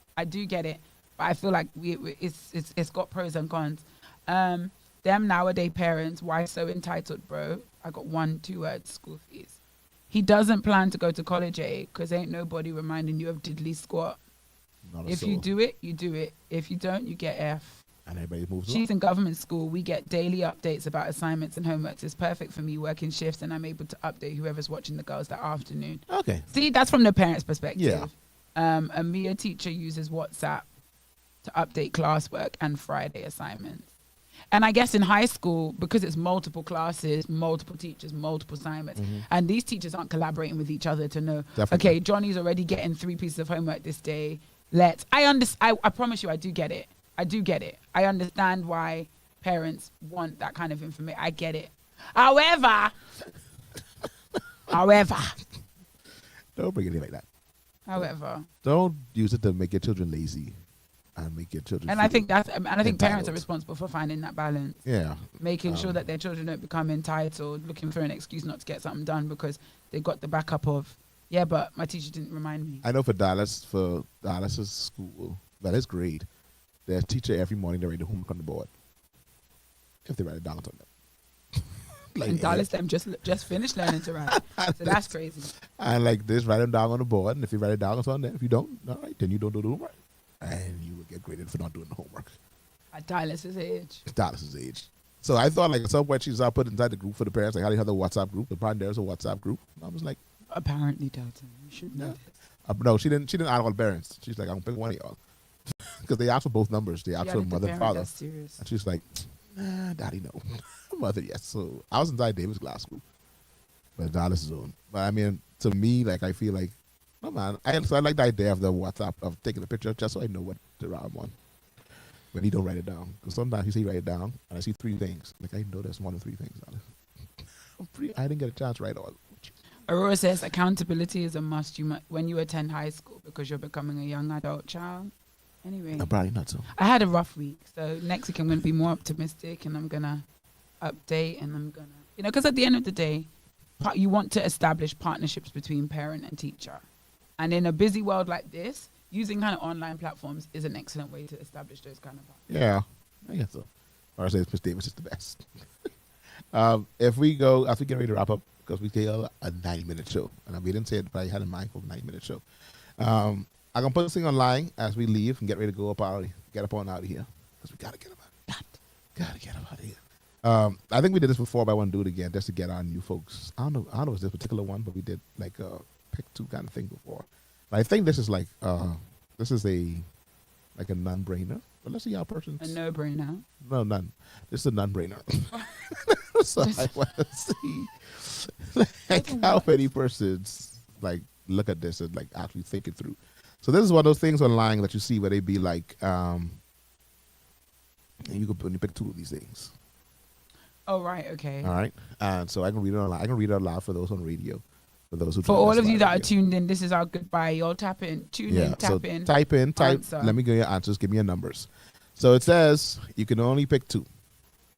But I feel like it's got pros and cons. Them nowadays parents, why so entitled, bro? I got 2 words, school fees. He doesn't plan to go to college, because ain't nobody reminding you of diddly squat. If you do it, you do it. If you don't, you get F. And everybody moves on. She's in government school. We get daily updates about assignments and homeworks. It's perfect for me working shifts, and I'm able to update whoever's watching the girls that afternoon. Okay. See, that's from the parents' perspective. Yeah. A Mia teacher uses WhatsApp to update classwork and Friday assignments. And I guess in high school, because it's multiple classes, multiple teachers, multiple assignments, and these teachers aren't collaborating with each other to know, okay, Johnny's already getting 3 pieces of homework this day. I promise you, I do get it. I understand why parents want that kind of information. I get it. However, don't bring it like that. However, don't use it to make your children lazy and make your children. And I think parents are responsible for finding that balance. Yeah, making sure that their children don't become entitled, looking for an excuse not to get something done because they got the backup of, yeah, but my teacher didn't remind me. I know for Dallas's school, his grade, their teacher every morning they write the homework on the board. If they write it down on them. And Dallas them just finished learning to write, so that's crazy. And like this, write them down on the board, and if you write it down, it's on there. If you don't, all right, then you don't do the homework, and you will get graded for not doing the homework. At Dallas's age. So I thought like at some point she's put inside the group for the parents, like how they have the WhatsApp group. Apparently there's a WhatsApp group. And I was like, apparently Delton, you should know this. No, she didn't add all the parents. She's like, I'm gonna pick one of y'all. Because they asked for both numbers. They asked for mother and father. And she's like, nah, daddy, no. Mother, yes. So I was inside David's class group. But Dallas is on. But I mean, to me, like, I feel like, no, man. I like the idea of the WhatsApp, of taking a picture just so I know what to write on. When he don't write it down. Because sometimes he say write it down, and I see 3 things. Like, I know there's 1 or 3 things, Dallas. I didn't get a chance to write all. Aurora says accountability is a must when you attend high school because you're becoming a young adult child. Anyway, probably not so. I had a rough week, so next week I'm going to be more optimistic and I'm going to update and I'm going to, because at the end of the day, you want to establish partnerships between parent and teacher. And in a busy world like this, using kind of online platforms is an excellent way to establish those kind of partnerships. Yeah, I guess so. Or I say Miss Davis is the best. If we get ready to wrap up, because we did a 90-minute show. And we didn't say it, but I had in mind for a 90-minute show. I'm going to put this thing online as we leave and get ready to go get up on out of here. Because we got to get up out of here. I think we did this before, but I want to do it again just to get our new folks. I don't know if it's this particular one, but we did like a pick 2 kind of thing before. But I think this is like, this is a non-brainer. But let's see how persons. A no-brainer? No, none. This is a non-brainer. So I want to see like how many persons like look at this and like actually think it through. So this is one of those things online that you see where they be like, and you pick 2 of these things. Oh right, okay. All right, and so I can read it online. I can read it aloud for those on radio. For those who for all of you that are tuned in, this is our goodbye. Y'all tap in, tune in, tap in. Type. Answer. Let me give you your answers. Give me your numbers. So it says you can only pick 2.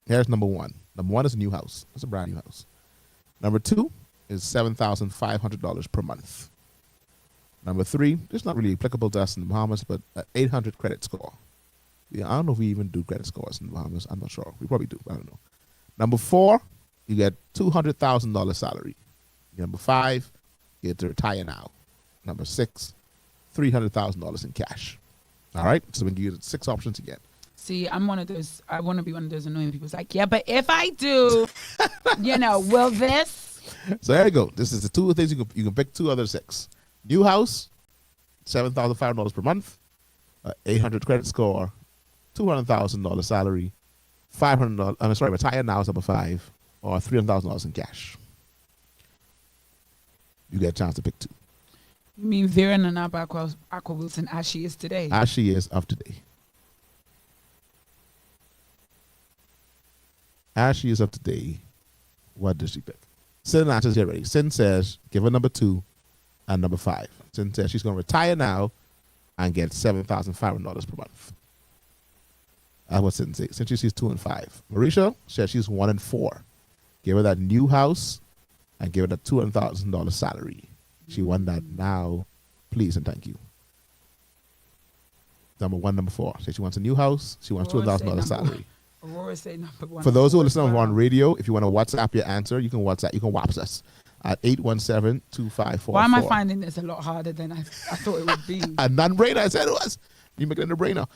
Here's number 1. Number 1 is a new house. It's a brand new house. Number 2 is $7,500 per month. Number 3, it's not really applicable to us in the Bahamas, but 800 credit score. Yeah, I don't know if we even do credit scores in the Bahamas. I'm not sure. We probably do. I don't know. Number 4, you get $200,000 salary. Number 5, you get to retire now. Number 6, $300,000 in cash. All right, so we give you 6 options again. See, I'm one of those. I want to be one of those annoying people. It's like, yeah, but if I do, will this? So there you go. This is the 2 things you can pick 2 other 6. New house, $7,500 per month, 800 credit score, $200,000 salary, $500. I'm sorry, retire now is number 5, or $300,000 in cash. You get a chance to pick 2. You mean Vera and Aqua Wilson as she is today? As she is of today. As she is of today, what does she pick? Sin answers, get ready. Sin says, give her number 2 and number 5. Sin says she's going to retire now and get $7,500 per month. That's what Sin says. Since she sees 2 and 5. Marisha says she's 1 and 4. Give her that new house and give her that $200,000 salary. She won that now. Please and thank you. Number 1, number 4. Says she wants a new house. She wants $200,000 salary. Aurora say number 1. For those who listen on radio, if you want to WhatsApp your answer, you can WhatsApp. You can WhatsApp us at 817-2544. Why am I finding this a lot harder than I thought it would be? A non-brainer. I said it was. You make it a no-brainer.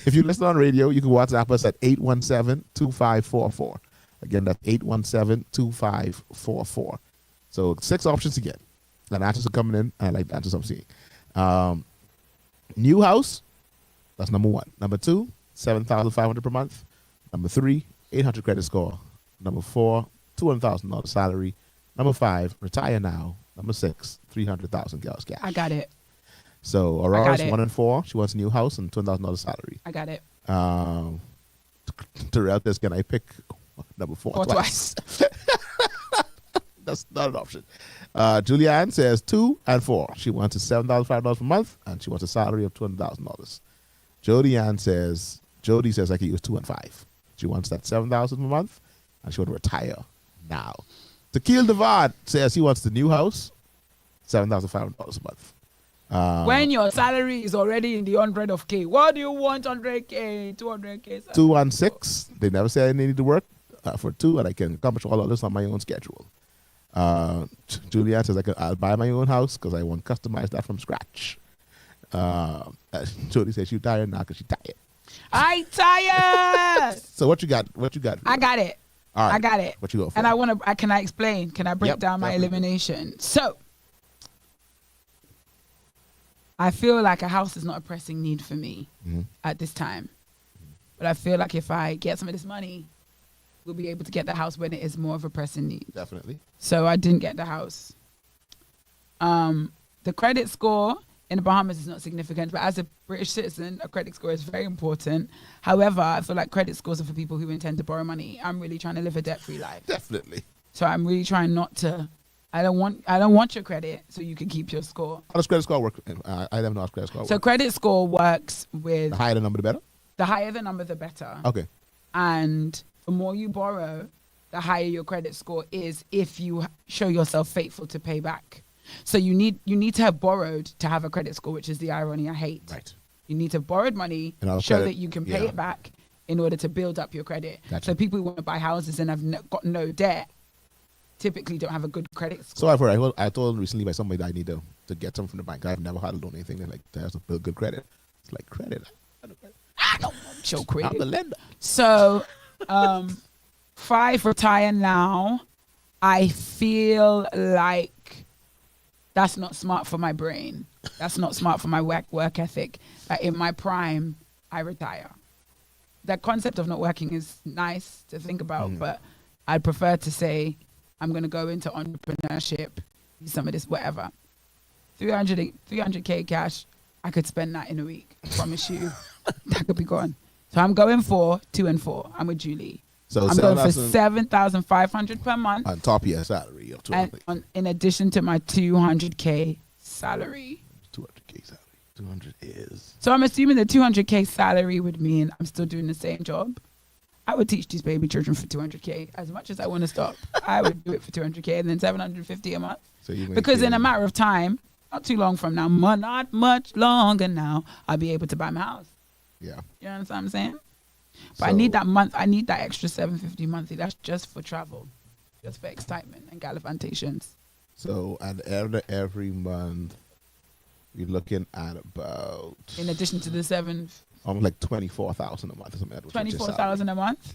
If you listen on radio, you can WhatsApp us at 817-2544. Again, that's 817-2544. So 6 options again. And answers are coming in. I like the answers I'm seeing. New house, that's number 1. Number 2, $7,500 per month. Number 3, 800 credit score. Number 4, $200,000 salary. Number 5, retire now. Number 6, $300,000 cash. I got it. So Aurora's 1 and 4. She wants a new house and $200,000 salary. I got it. Terrell says, can I pick number 4 twice? That's not an option. Julianne says 2 and 4. She wants a $7,500 per month and she wants a salary of $200,000. Jody says I can use 2 and 5. She wants that $7,000 per month and she wants to retire now. Tequil Devad says he wants the new house, $7,500 a month. When your salary is already in the 100K, what do you want? 100K, 200K? 2 and 6. They never say I need to work for 2, and I can accomplish all of this on my own schedule. Julianne says I'll buy my own house because I want to customize that from scratch. Jody says she's tired now because she's tired. I tired. So what you got? I got it. All right. I got it. What you go for? And can I explain? Can I break down my elimination? So I feel like a house is not a pressing need for me at this time. But I feel like if I get some of this money, we'll be able to get the house when it is more of a pressing need. Definitely. So I didn't get the house. The credit score in the Bahamas is not significant, but as a British citizen, a credit score is very important. However, I feel like credit scores are for people who intend to borrow money. I'm really trying to live a debt-free life. Definitely. So I'm really trying not to. I don't want your credit, so you can keep your score. How does credit score work? I never know how credit score works. So credit score works with the higher the number, the better. The higher the number, the better. Okay. And the more you borrow, the higher your credit score is if you show yourself faithful to pay back. So you need to have borrowed to have a credit score, which is the irony I hate. Right. You need to have borrowed money, show that you can pay it back in order to build up your credit. Gotcha. So people who want to buy houses and have got no debt typically don't have a good credit score. So I've heard, I told recently by somebody that I need to get something from the bank. I've never had to loan anything. They're like, there's to build good credit. It's like credit. I don't want your credit. I'm the lender. So 5, retire now. I feel like that's not smart for my brain. That's not smart for my work ethic. In my prime, I retire. The concept of not working is nice to think about, but I'd prefer to say I'm going to go into entrepreneurship, do some of this, whatever. 300K cash, I could spend that in a week. I promise you. That could be gone. So I'm going for 2 and 4. I'm with Julie. So I'm going for $7,500 per month. On top of your salary of 200. In addition to my 200K salary. 200K salary. 200 is. So I'm assuming the 200K salary would mean I'm still doing the same job. I would teach these baby children for 200K. As much as I want to stop, I would do it for 200K and then $750 a month. So because in a matter of time, not too long from now, not much longer now, I'll be able to buy my house. Yeah. You know what I'm saying? But I need that month. I need that extra $750 monthly. That's just for travel, just for excitement and gallivantations. So and every month, you're looking at about. In addition to the almost like $24,000 a month or something. $24,000 a month.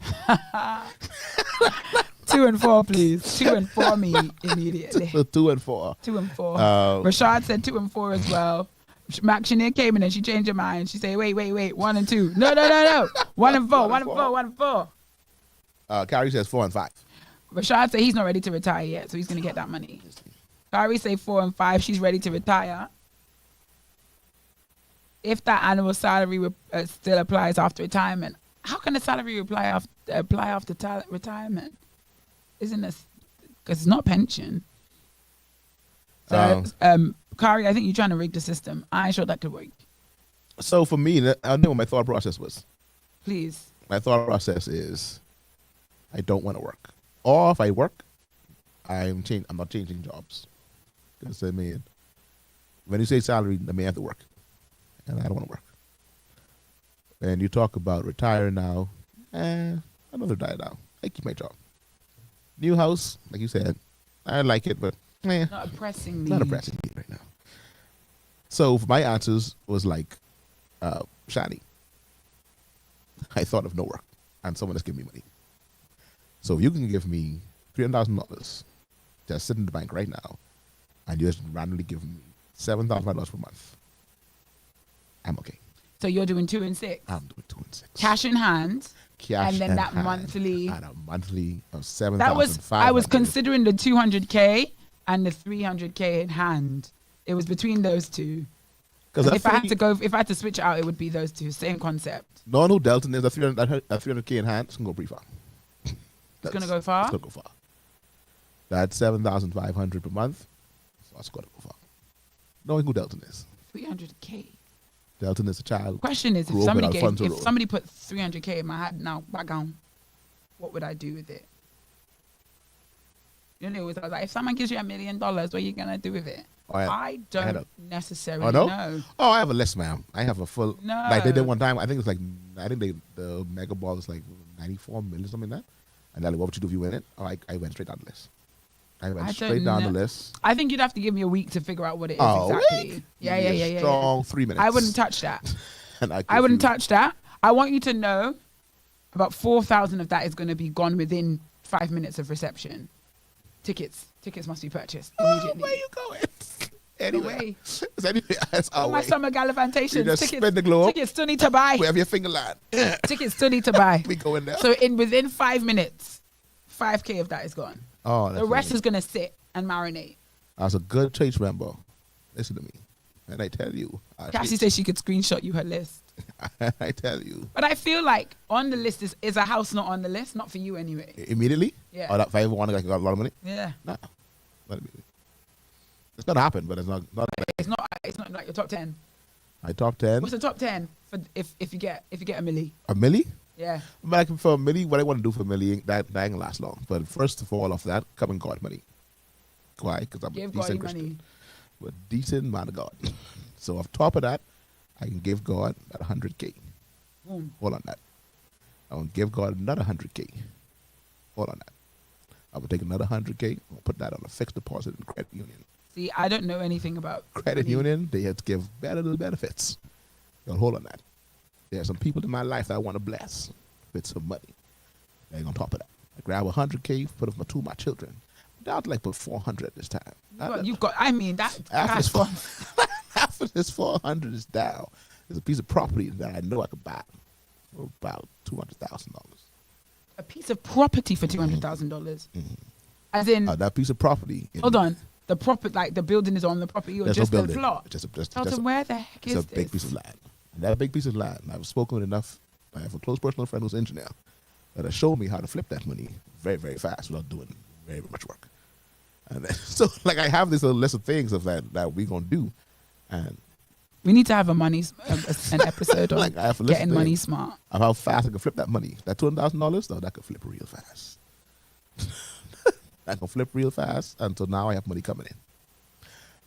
2 and 4, please. 2 and 4 me immediately. 2 and 4. 2 and 4. Rashad said 2 and 4 as well. Max Chenier came in and she changed her mind. She said, wait, 1 and 2. No. 1 and 4, 1 and 4, 1 and 4. Kyrie says 4 and 5. Rashad said he's not ready to retire yet, so he's going to get that money. Kyrie say 4 and 5. She's ready to retire. If that annual salary still applies after retirement, how can the salary apply after retirement? Isn't this because it's not pension? So, Kari, I think you're trying to rig the system. I ain't sure that could work. So for me, I know what my thought process was. Please. My thought process is, I don't want to work. Or if I work, I'm not changing jobs. Because I mean, when you say salary, I may have to work, and I don't want to work. And you talk about retire now, I'm not retire now. I keep my job. New house, like you said, I like it, but not a pressing need. Not a pressing need right now. So my answers was like, Shani, I thought of no work, and someone that's giving me money. So if you can give me $300,000 just sit in the bank right now, and you just randomly give me $7,000 per month, I'm okay. So you're doing 2 and 6. I'm doing 2 and 6. Cash in hand. Cash and then in that hand, monthly. and a monthly of $7,500. That was I was considering the $200K and the $300K in hand. It was between those two. Because if I had to switch it out, it would be those two. Same concept. No, Delton is a $300K in hand. It's gonna go pretty far. It's gonna go far. It's gonna go far. That's $7,500 per month. So that's gonna go far. Knowing who Delton is. $300K. Delton is a child. Question is, if somebody put $300K in my hand now, back on, what would I do with it? You know, I was like, if someone gives you $1 million, what are you gonna do with it? I don't necessarily know. Oh, I have a list, ma'am. I have a full. No. Like they did one time. I think it's like the mega ball is like 94 million, something like that. And they're like, what would you do if you win it? Oh, I went straight down the list. I went straight down the list. I think you'd have to give me a week to figure out what it is exactly. Week? Yeah. Strong 3 minutes. I wouldn't touch that. And I wouldn't touch that. I want you to know about 4,000 of that is going to be gone within 5 minutes of reception. Tickets must be purchased immediately. Where you going? Anyway. All my summer gallivantations. Tickets, spin the globe. Tickets still need to buy. We have your finger line. Tickets still need to buy. We go in there. So within 5 minutes, 5K of that is gone. Oh, the rest is going to sit and marinate. As a good church member, listen to me. And I tell you. Cassie said she could screenshot you her list. I tell you. But I feel like on the list is a house not on the list, not for you anyway. Immediately? Yeah. Or that if I ever want to get a lot of money? Yeah. No. Not immediately. It's gonna happen, but it's not. It's not like your top 10. My top 10. What's the top 10 for if you get a milli? A milli? Yeah. But like for a milli, what I want to do for a milli, that ain't gonna last long. But first of all, off that, come and God money. Why? Because I'm a decent Christian. Money. But decent man of God. So off top of that, I can give God that 100K. Hold on that. I will give God another 100K. Hold on that. I will take another 100K. I'll put that on a fixed deposit in credit union. See, I don't know anything about credit union. They have to give better benefits. You'll hold on that. There are some people in my life that I want to bless with some money. They're on top of that. I grab 100K, put it to my children. I'd like put 400 this time. After this 400 is down, there's a piece of property that I know I could buy for about $200,000. A piece of property for $200,000. Mm-hmm. As in that piece of property. Hold on. The property, like the building is on the property, or just the plot? Delton, where the heck is this? It's a big piece of land. And that big piece of land, I've spoken with enough. I have a close personal friend who's an engineer that has shown me how to flip that money very, very fast without doing very much work. And then, so, like, I have this little list of things of that we're gonna do, and we need to have an episode on like getting money smart. Of how fast I can flip that money. That $200,000, though, that could flip real fast. I can flip real fast until now I have money coming in.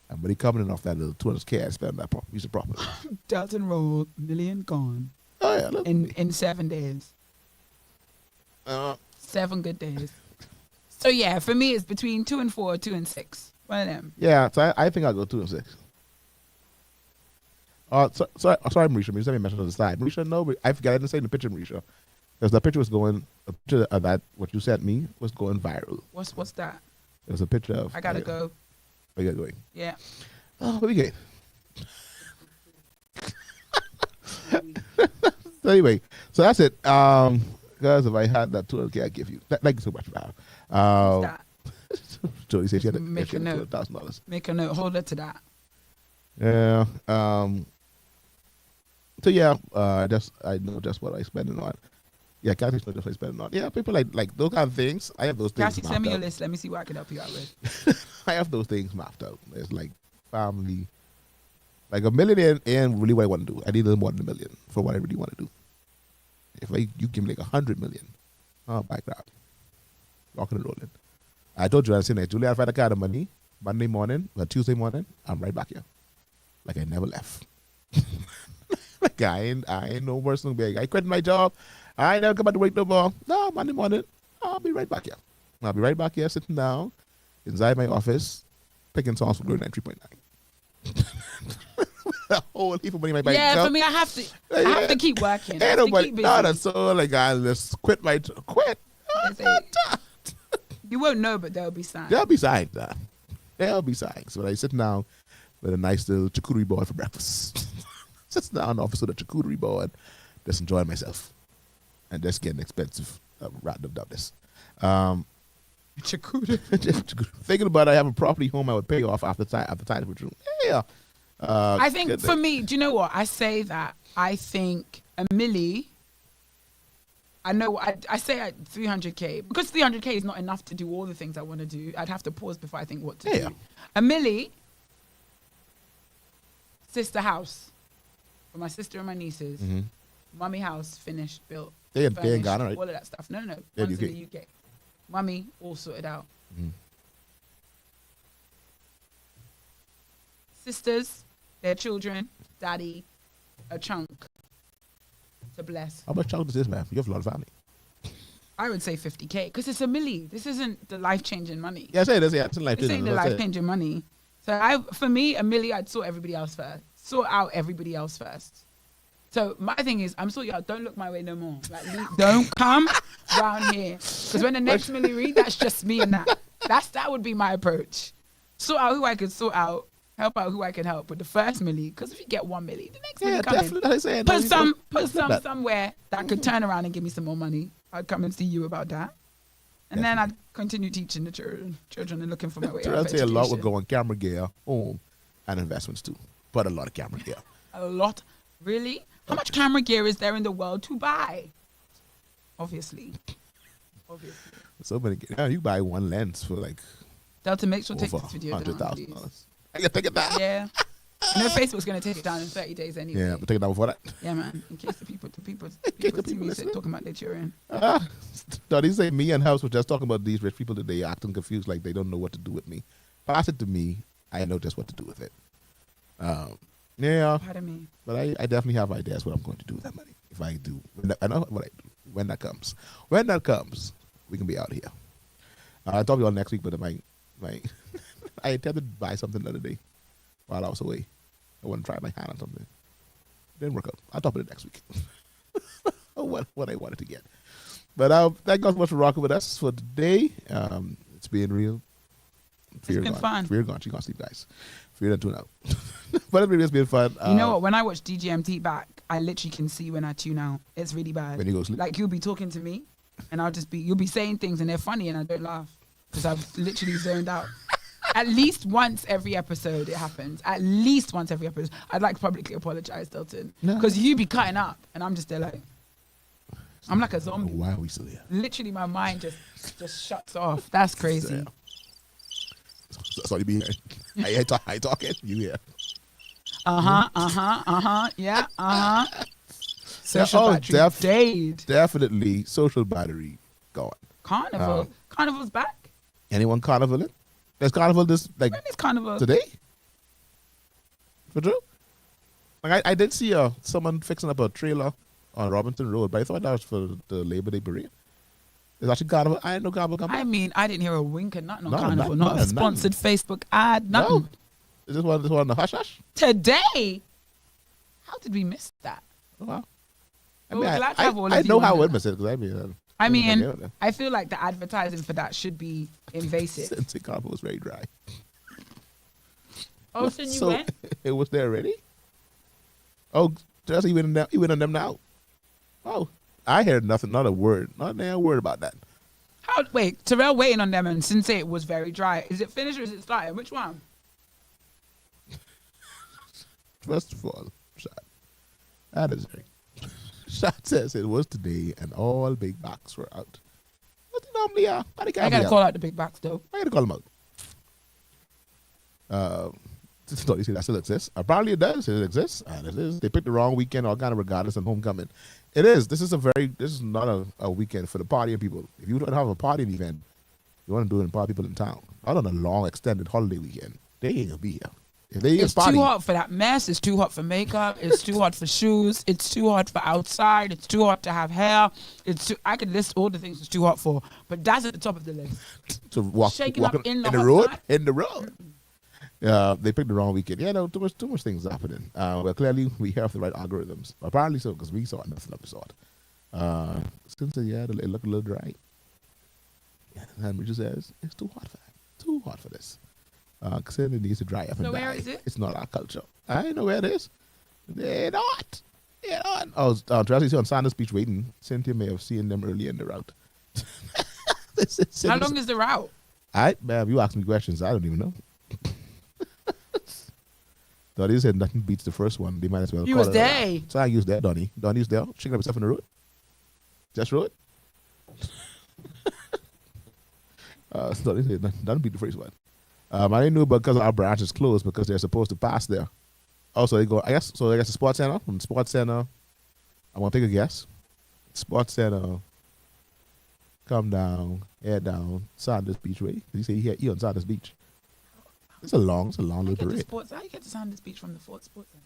And money coming in off that little $200K I spent on that piece of property. Delton Road, million gone. Oh yeah, in 7 days. 7 good days. So yeah, for me it's between 2 and 4, 2 and 6. One of them. Yeah, so I think I'll go 2 and 6. Sorry, Marisha. You sent me a message on the side. Marisha, no, I forgot I didn't say in the picture, Marisha. Because the picture was going, a picture of that, what you sent me, was going viral. What's that? It was a picture of. I gotta go. Where you going? Yeah. Oh, what we get? anyway, so that's it. Guys, if I had that 200K, I'd give you. Thank you so much, Val. Jody said she had Make a note. $200,000. Make a note. Hold her to that. Yeah. So yeah, I know just what I spend on. Yeah, Cassie knows just what I spend on. Yeah, people like those kind of things. I have those things. Cassie, send me your list. Let me see what I can help you out with. I have those things mapped out. It's like family, like $1 million, and really what I want to do. I need a little more than $1 million for what I really want to do. If you give me like 100 million, oh my God, rocking and rolling. I told you I said, Julie, if I had a kind of money Monday morning or Tuesday morning, I'm right back here, like I never left. Like I ain't no person big. I quit my job. I ain't never come back to work no more. No, Monday morning, I'll be right back here. I'll be right back here sitting down inside my office, picking songs from Glory 93.9. A whole heap of money in my bank account. Yeah, for me, I have to keep working. I have to keep busy. That's so like I just quit my quit. You won't know, but there'll be signs. There'll be signs. There'll be signs. When I sit down with a nice little charcuterie board for breakfast, sit down in the office with a charcuterie board, just enjoying myself, and just getting expensive random dumbness. Charcuterie. Thinking about it, I have a property home I would pay off after time for June. Yeah. I think for me, do you know what? I say that. I think a milli, I know, I say at 300K, because 300K is not enough to do all the things I want to do. I'd have to pause before I think what to do. A milli, sister house for my sister and my nieces. Mummy house, finished, built. They in Ghana, right? All of that stuff. No. One's in the UK. Mummy, all sorted out. Sisters, their children, daddy, a chunk to bless. How much chunk is this, man? You have a lot of family. I would say 50K because it's a milli. This isn't the life-changing money. Yeah, I say this. Yeah, it's life. This ain't the life-changing money. So for me, a milli, I'd sort everybody else first. Sort out everybody else first. So my thing is, I'm sorting out. Don't look my way no more. Like, don't come round here because when the next milli read, that's just me and that. That would be my approach. Sort out who I could sort out. Help out who I can help with the first milli, because if you get 1 milli, the next milli come in. Put some somewhere that could turn around and give me some more money. I'd come and see you about that, and then I'd continue teaching the children and looking for my way. I'd say a lot would go on camera gear, home, and investments too, but a lot of camera gear. A lot, really? How much camera gear is there in the world to buy? Obviously. So many. Yeah, you buy one lens for like. Delton, make sure to take this video down, $100,000. I take it down. Yeah. I know Facebook's going to take it down in 30 days anyway. Yeah, but take it down before that. Yeah, man. In case the people see me talking about their children. No, they say me and House were just talking about these rich people that they acting confused, like they don't know what to do with me. Pass it to me. I know just what to do with it. Yeah. Pardon me. But I definitely have ideas what I'm going to do with that money. If I do. I know what I do. When that comes. When that comes, we can be out here. I'll talk to you all next week, but I intended to buy something the other day while I was away. I wanted to try my hand on something. Didn't work out. I'll talk about it next week. what I wanted to get. But thank God so much for rocking with us for today. It's been real. It's been fun. Fear gone. She gonna sleep, guys. Fear done tune out. But it's been fun. You know what? When I watch DGMT back, I literally can see when I tune out. It's really bad. When you go sleep? Like you'll be talking to me, and you'll be saying things, and they're funny, and I don't laugh because I've literally zoned out. At least once every episode it happens. At least once every episode. I'd like to publicly apologize, Delton. Because you be cutting up and I'm just there like, I'm like a zombie. Why are we still here? Literally my mind just shuts off. That's crazy. That's all you be hearing. I talking, you hear. Yeah, Social battery definitely social battery gone. Carnival. Carnival's back. Anyone carnivaling? There's carnival when is carnival? Today? For true? Like I did see someone fixing up a trailer on Robinson Road, but I thought that was for the Labor Day parade. There's actually carnival. I didn't know carnival come back. I mean, I didn't hear a wink and nothing on carnival. Not a sponsored Facebook ad, nothing. No. Is this one on the hush hush? Today? How did we miss that? Oh, wow. I know how I would miss it because I mean, I feel like the advertising for that should be invasive. Since carnival was very dry. Oh, so you went? It was there already? Oh, just he went on them now. Oh, I heard nothing, not a word, not a damn word about that. Wait, Terrell waiting on them and Sensei it was very dry. Is it finished or is it starting? Which one? First of all, Shot, that is right. Shot says it was today and all big backs were out. What they normally are? I gotta call out the big backs though. I gotta call them out. Don't you see that still exists? Apparently it does. It exists, and it is. They picked the wrong weekend, all kind of regardless of homecoming. It is. This is not a weekend for the partying people. If you don't have a partying event, you want to do it in party people in town. Not on a long extended holiday weekend. They ain't gonna be here. If they It's too hot for that mess. It's too hot for makeup. It's too hot for shoes. It's too hot for outside. It's too hot to have hair. I could list all the things it's too hot for, but that's at the top of the list. To walk in the road. They picked the wrong weekend. Yeah, no, too much things happening. Well, clearly we have the right algorithms. Apparently so, because we saw nothing of the sort. Since it looked a little dry. Yeah, and we just says it's too hot for that. Too hot for this. Because it needs to dry up and die. Where is it? It's not our culture. I know where it is. They're not. They're not. I was Tracy on Sanders Beach waiting. Cynthia may have seen them early in the route. How long is the route? Ma'am, you ask me questions. I don't even know. Donnie said nothing beats the first one. They might as well. You was there. So I used that, Donnie. Donnie was there. Shaking up himself on the road. Just road. So Donnie said nothing beat the first one. I didn't know because our branch is closed because they're supposed to pass there. Also, they go. I guess the sports center. From the sports center, I want to take a guess. Sports center. Come down, head down, Sanders Beach way. You say he on Sanders Beach. It's a long little parade. How you get to Sanders Beach from the Fort Sports Center?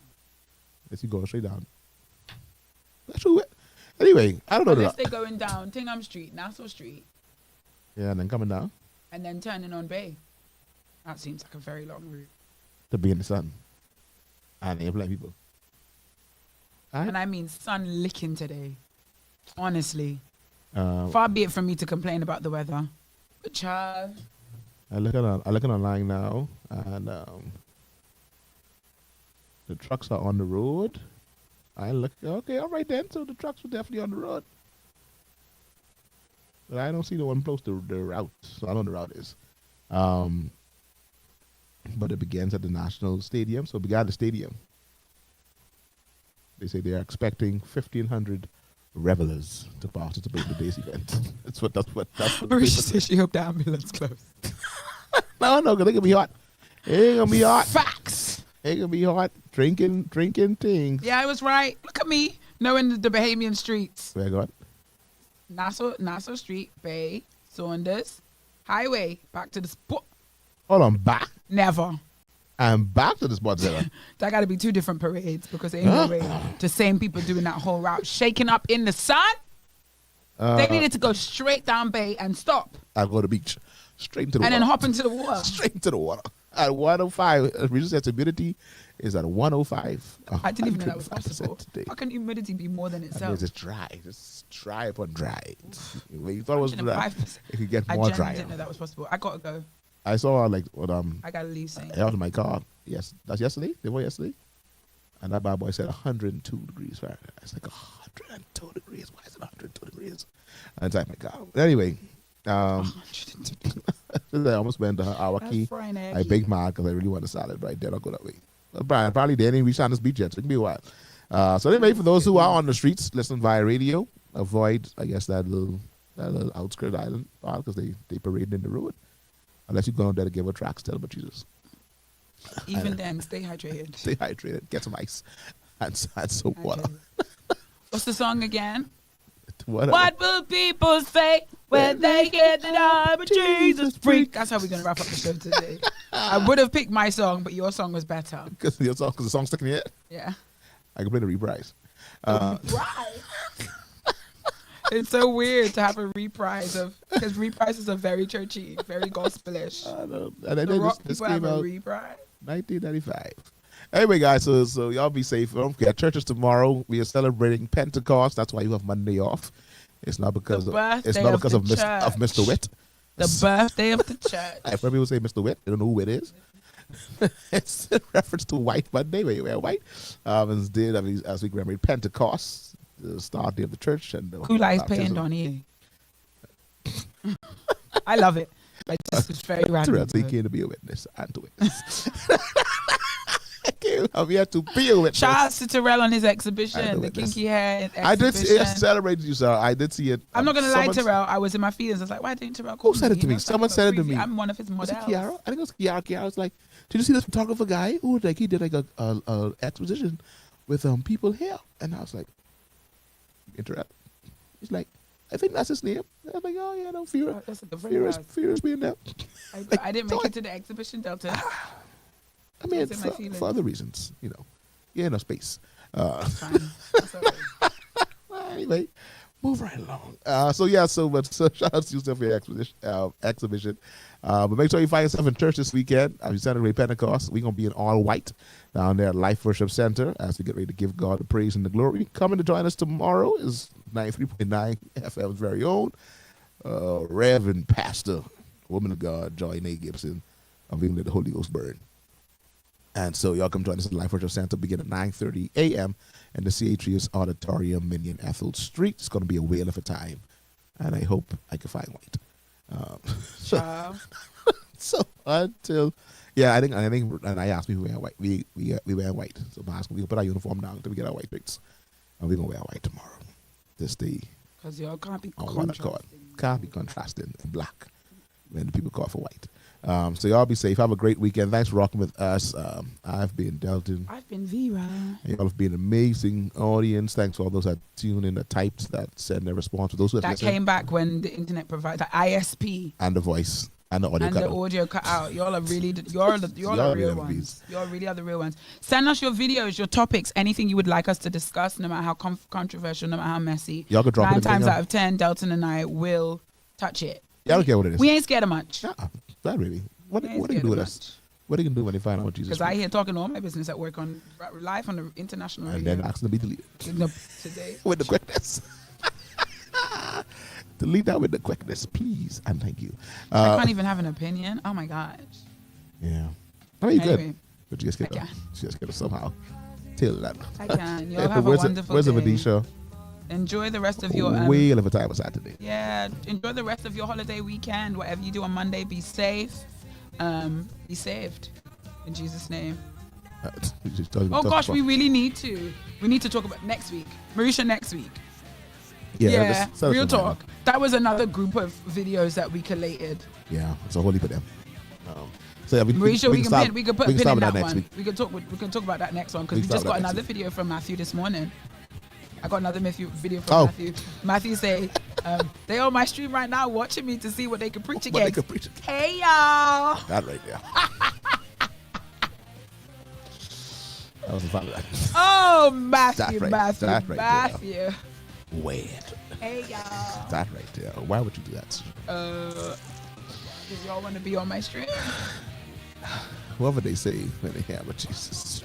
Yes, you going straight down. That's true. Anyway, I don't know. Unless they're going down Tingham Street, Nassau Street. Yeah, and then coming down. And then turning on Bay. That seems like a very long route. To be in the sun. And they black people. And I mean sun licking today. Honestly. Far be it from me to complain about the weather. But child. I'm looking online now, and the trucks are on the road. Okay, all right then. So the trucks are definitely on the road. But I don't see the one close to the route. So I don't know the route is. But it begins at the National Stadium. So it began at the stadium. They say they are expecting 1,500 revelers to participate in today's event. That's what Marisha says she hoped the ambulance closed. No, because they're going to be hot. It ain't going to be hot. Facts. Ain't going to be hot. Drinking things. Yeah, I was right. Look at me. Knowing the Bahamian streets. Where I got? Nassau Street, Bay, Saunders, Highway, back to the spot. Hold on, back? Never. I'm back to the sports center. That got to be two different parades because there ain't no way the same people doing that whole route, shaking up in the sun. They needed to go straight down Bay and stop. I'll go to the beach. Straight into the water. And then hop into the water. Straight into the water. At 105. Regional humidity is at 105. I didn't even know that was possible. Today. How can humidity be more than itself? It's just dry. Just dry upon dry. You thought it was dry. It could get more dry. I didn't know that was possible. I got to go. I saw I got to leave soon. Out of my car. Yes. That's yesterday. They were yesterday. And that bad boy said 102 degrees Fahrenheit. I was like, 102 degrees? Why is it 102 degrees? And it's like, my God. Anyway. I almost went to Awaki. I baked mine because I really want a salad right there. I'll go that way. But probably they didn't reach Sanders Beach yet, so it can be a while. So anyway, for those who are on the streets, listen via radio. Avoid, I guess, that little outskirt island because they parade in the road. Unless you go on there to give a track still, but Jesus. Even then, stay hydrated. Stay hydrated. Get some ice and soap water. What's the song again? What will people say when they hear that I'm a Jesus freak? That's how we're going to wrap up the show today. I would have picked my song, but your song was better. Because the song's stuck in your head? Yeah. I can play the reprise. It's so weird to have a reprise because reprises are very churchy, very gospelish. I know. And then this came out reprise. 1995. Anyway, guys, so y'all be safe. Don't forget, churches tomorrow. We are celebrating Pentecost. That's why you have Monday off. It's not because of Mr. Witt. The birthday of the church. I've heard people say Mr. Witt. They don't know who it is. It's a reference to White Monday, where you wear white. As we commemorate Pentecost. the start day of the church and the Kula is paying baptism. Donnie. I love it. Like, this is very random. Terrell, so he came to be a witness and to witness. I'm here to be a witness. Shout out to Terrell on his exhibition, the kinky hair exhibition. I did celebrate you, sir. I did see it. I'm not going to lie, Terrell. I was in my feelings. I was like, why didn't Terrell call me? Who said it to me? Someone said it to me. I'm one of his models. Was it Kiara? I think it was Kiara. Kiara was like, did you see this photographer guy? Who like he did like a exposition with people here? And I was like, interact. He's like, I think that's his name. I'm like, oh yeah, no, Vera. Vera's being there. I didn't make it to the exhibition, Delton. I mean, for other reasons, you know. Yeah, no space. That's fine. That's all right. Anyway, move right along. So shout out to yourself for your exhibition. But make sure you find yourself in church this weekend. As we celebrate Pentecost, we're going to be in all white down there at Life Worship Center as we get ready to give God the praise and the glory. Coming to join us tomorrow is 93.9 FM's very own Reverend Pastor, woman of God, Joy Nay Gibson, of England, Let the Holy Ghost Burn. And so y'all come join us at the Life Worship Center begin at 9:30 a.m. in the CA3's Auditorium, Minion Ethel Street. It's going to be a whale of a time, and I hope I can find white. So until I think, and I asked me who wear white. We wear white. So I'm asking, we can put our uniform down until we get our white drinks, and we're gonna wear white tomorrow. This day, because y'all can't be contrasting in black when the people call for white. So y'all be safe. Have a great weekend. Thanks for rocking with us. I've been Delton. I've been Vera. Y'all have been an amazing audience. Thanks for all those that tune in, the types that send their response. For those who have came back when the internet provided the ISP and the voice and the audio cut out. Y'all are really you're the real ones. Y'all really are the real ones. Send us your videos, your topics, anything you would like us to discuss, no matter how controversial, no matter how messy. Y'all can drop 9 times out of 10, Delton and I will touch it. Y'all don't care what it is. We ain't scared of much. Not really. What are you do with us? What are you gonna do when they find out what Jesus? Because I hear talking all my business at work on live on the international radio. And then ask them to be deleted. Today. With the quickness. Delete that with the quickness, please, and thank you. I can't even have an opinion. Oh my gosh. Yeah. I mean, anyway, good. But you just gotta somehow tell that. I can. Y'all have a wonderful where's day. the Vidisha? Enjoy the rest of your whale of a time on Saturday. Yeah, enjoy the rest of your holiday weekend. Whatever you do on Monday, be safe. Be saved. In Jesus' name. Oh gosh, we really need to. We need to talk about next week. Marisha next week. Yeah, real talk. That was another group of videos that we collated. Yeah, it's a whole heap of them. So yeah, Marisha, we can put a pin in that next one. Week. We can talk about that next one because we just got another video from Matthew this morning. I got another video from Matthew. Matthew say, they on my stream right now watching me to see what they can preach against. Hey y'all. That right there. That was fun. Oh, Matthew, That Matthew. Weird. Hey y'all. That right there. Why would you do that? Because y'all want to be on my stream. Whatever they say when they hear about Jesus.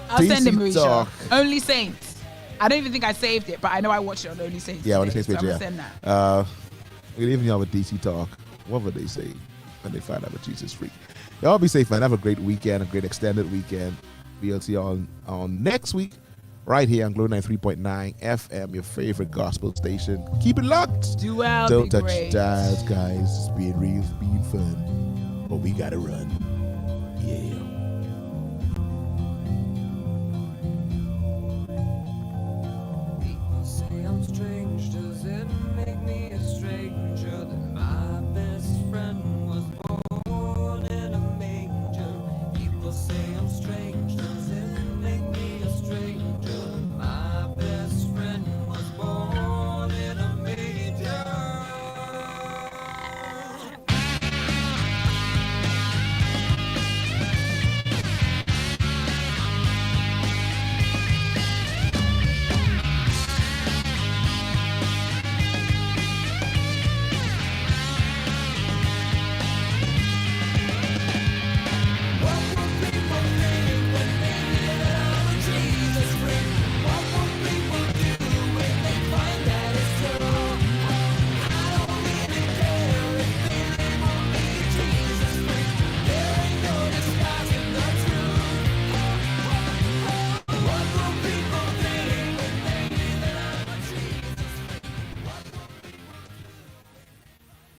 I'll send it, Marisha. Only Saints. I don't even think I saved it, but I know I watched it on Only Saints. Yeah, Only Saints page, so yeah. send that. Even y'all with DC Talk, whatever they say when they find out about Jesus freak. Y'all be safe, man. Have a great weekend, a great extended weekend. We'll see y'all on next week, right here on Glow 93.9 FM, your favorite gospel station. Keep it locked. Do well. Don't touch dials, guys. It's being real, it's being fun. But we gotta run. Yeah. Say I'm strange, does it make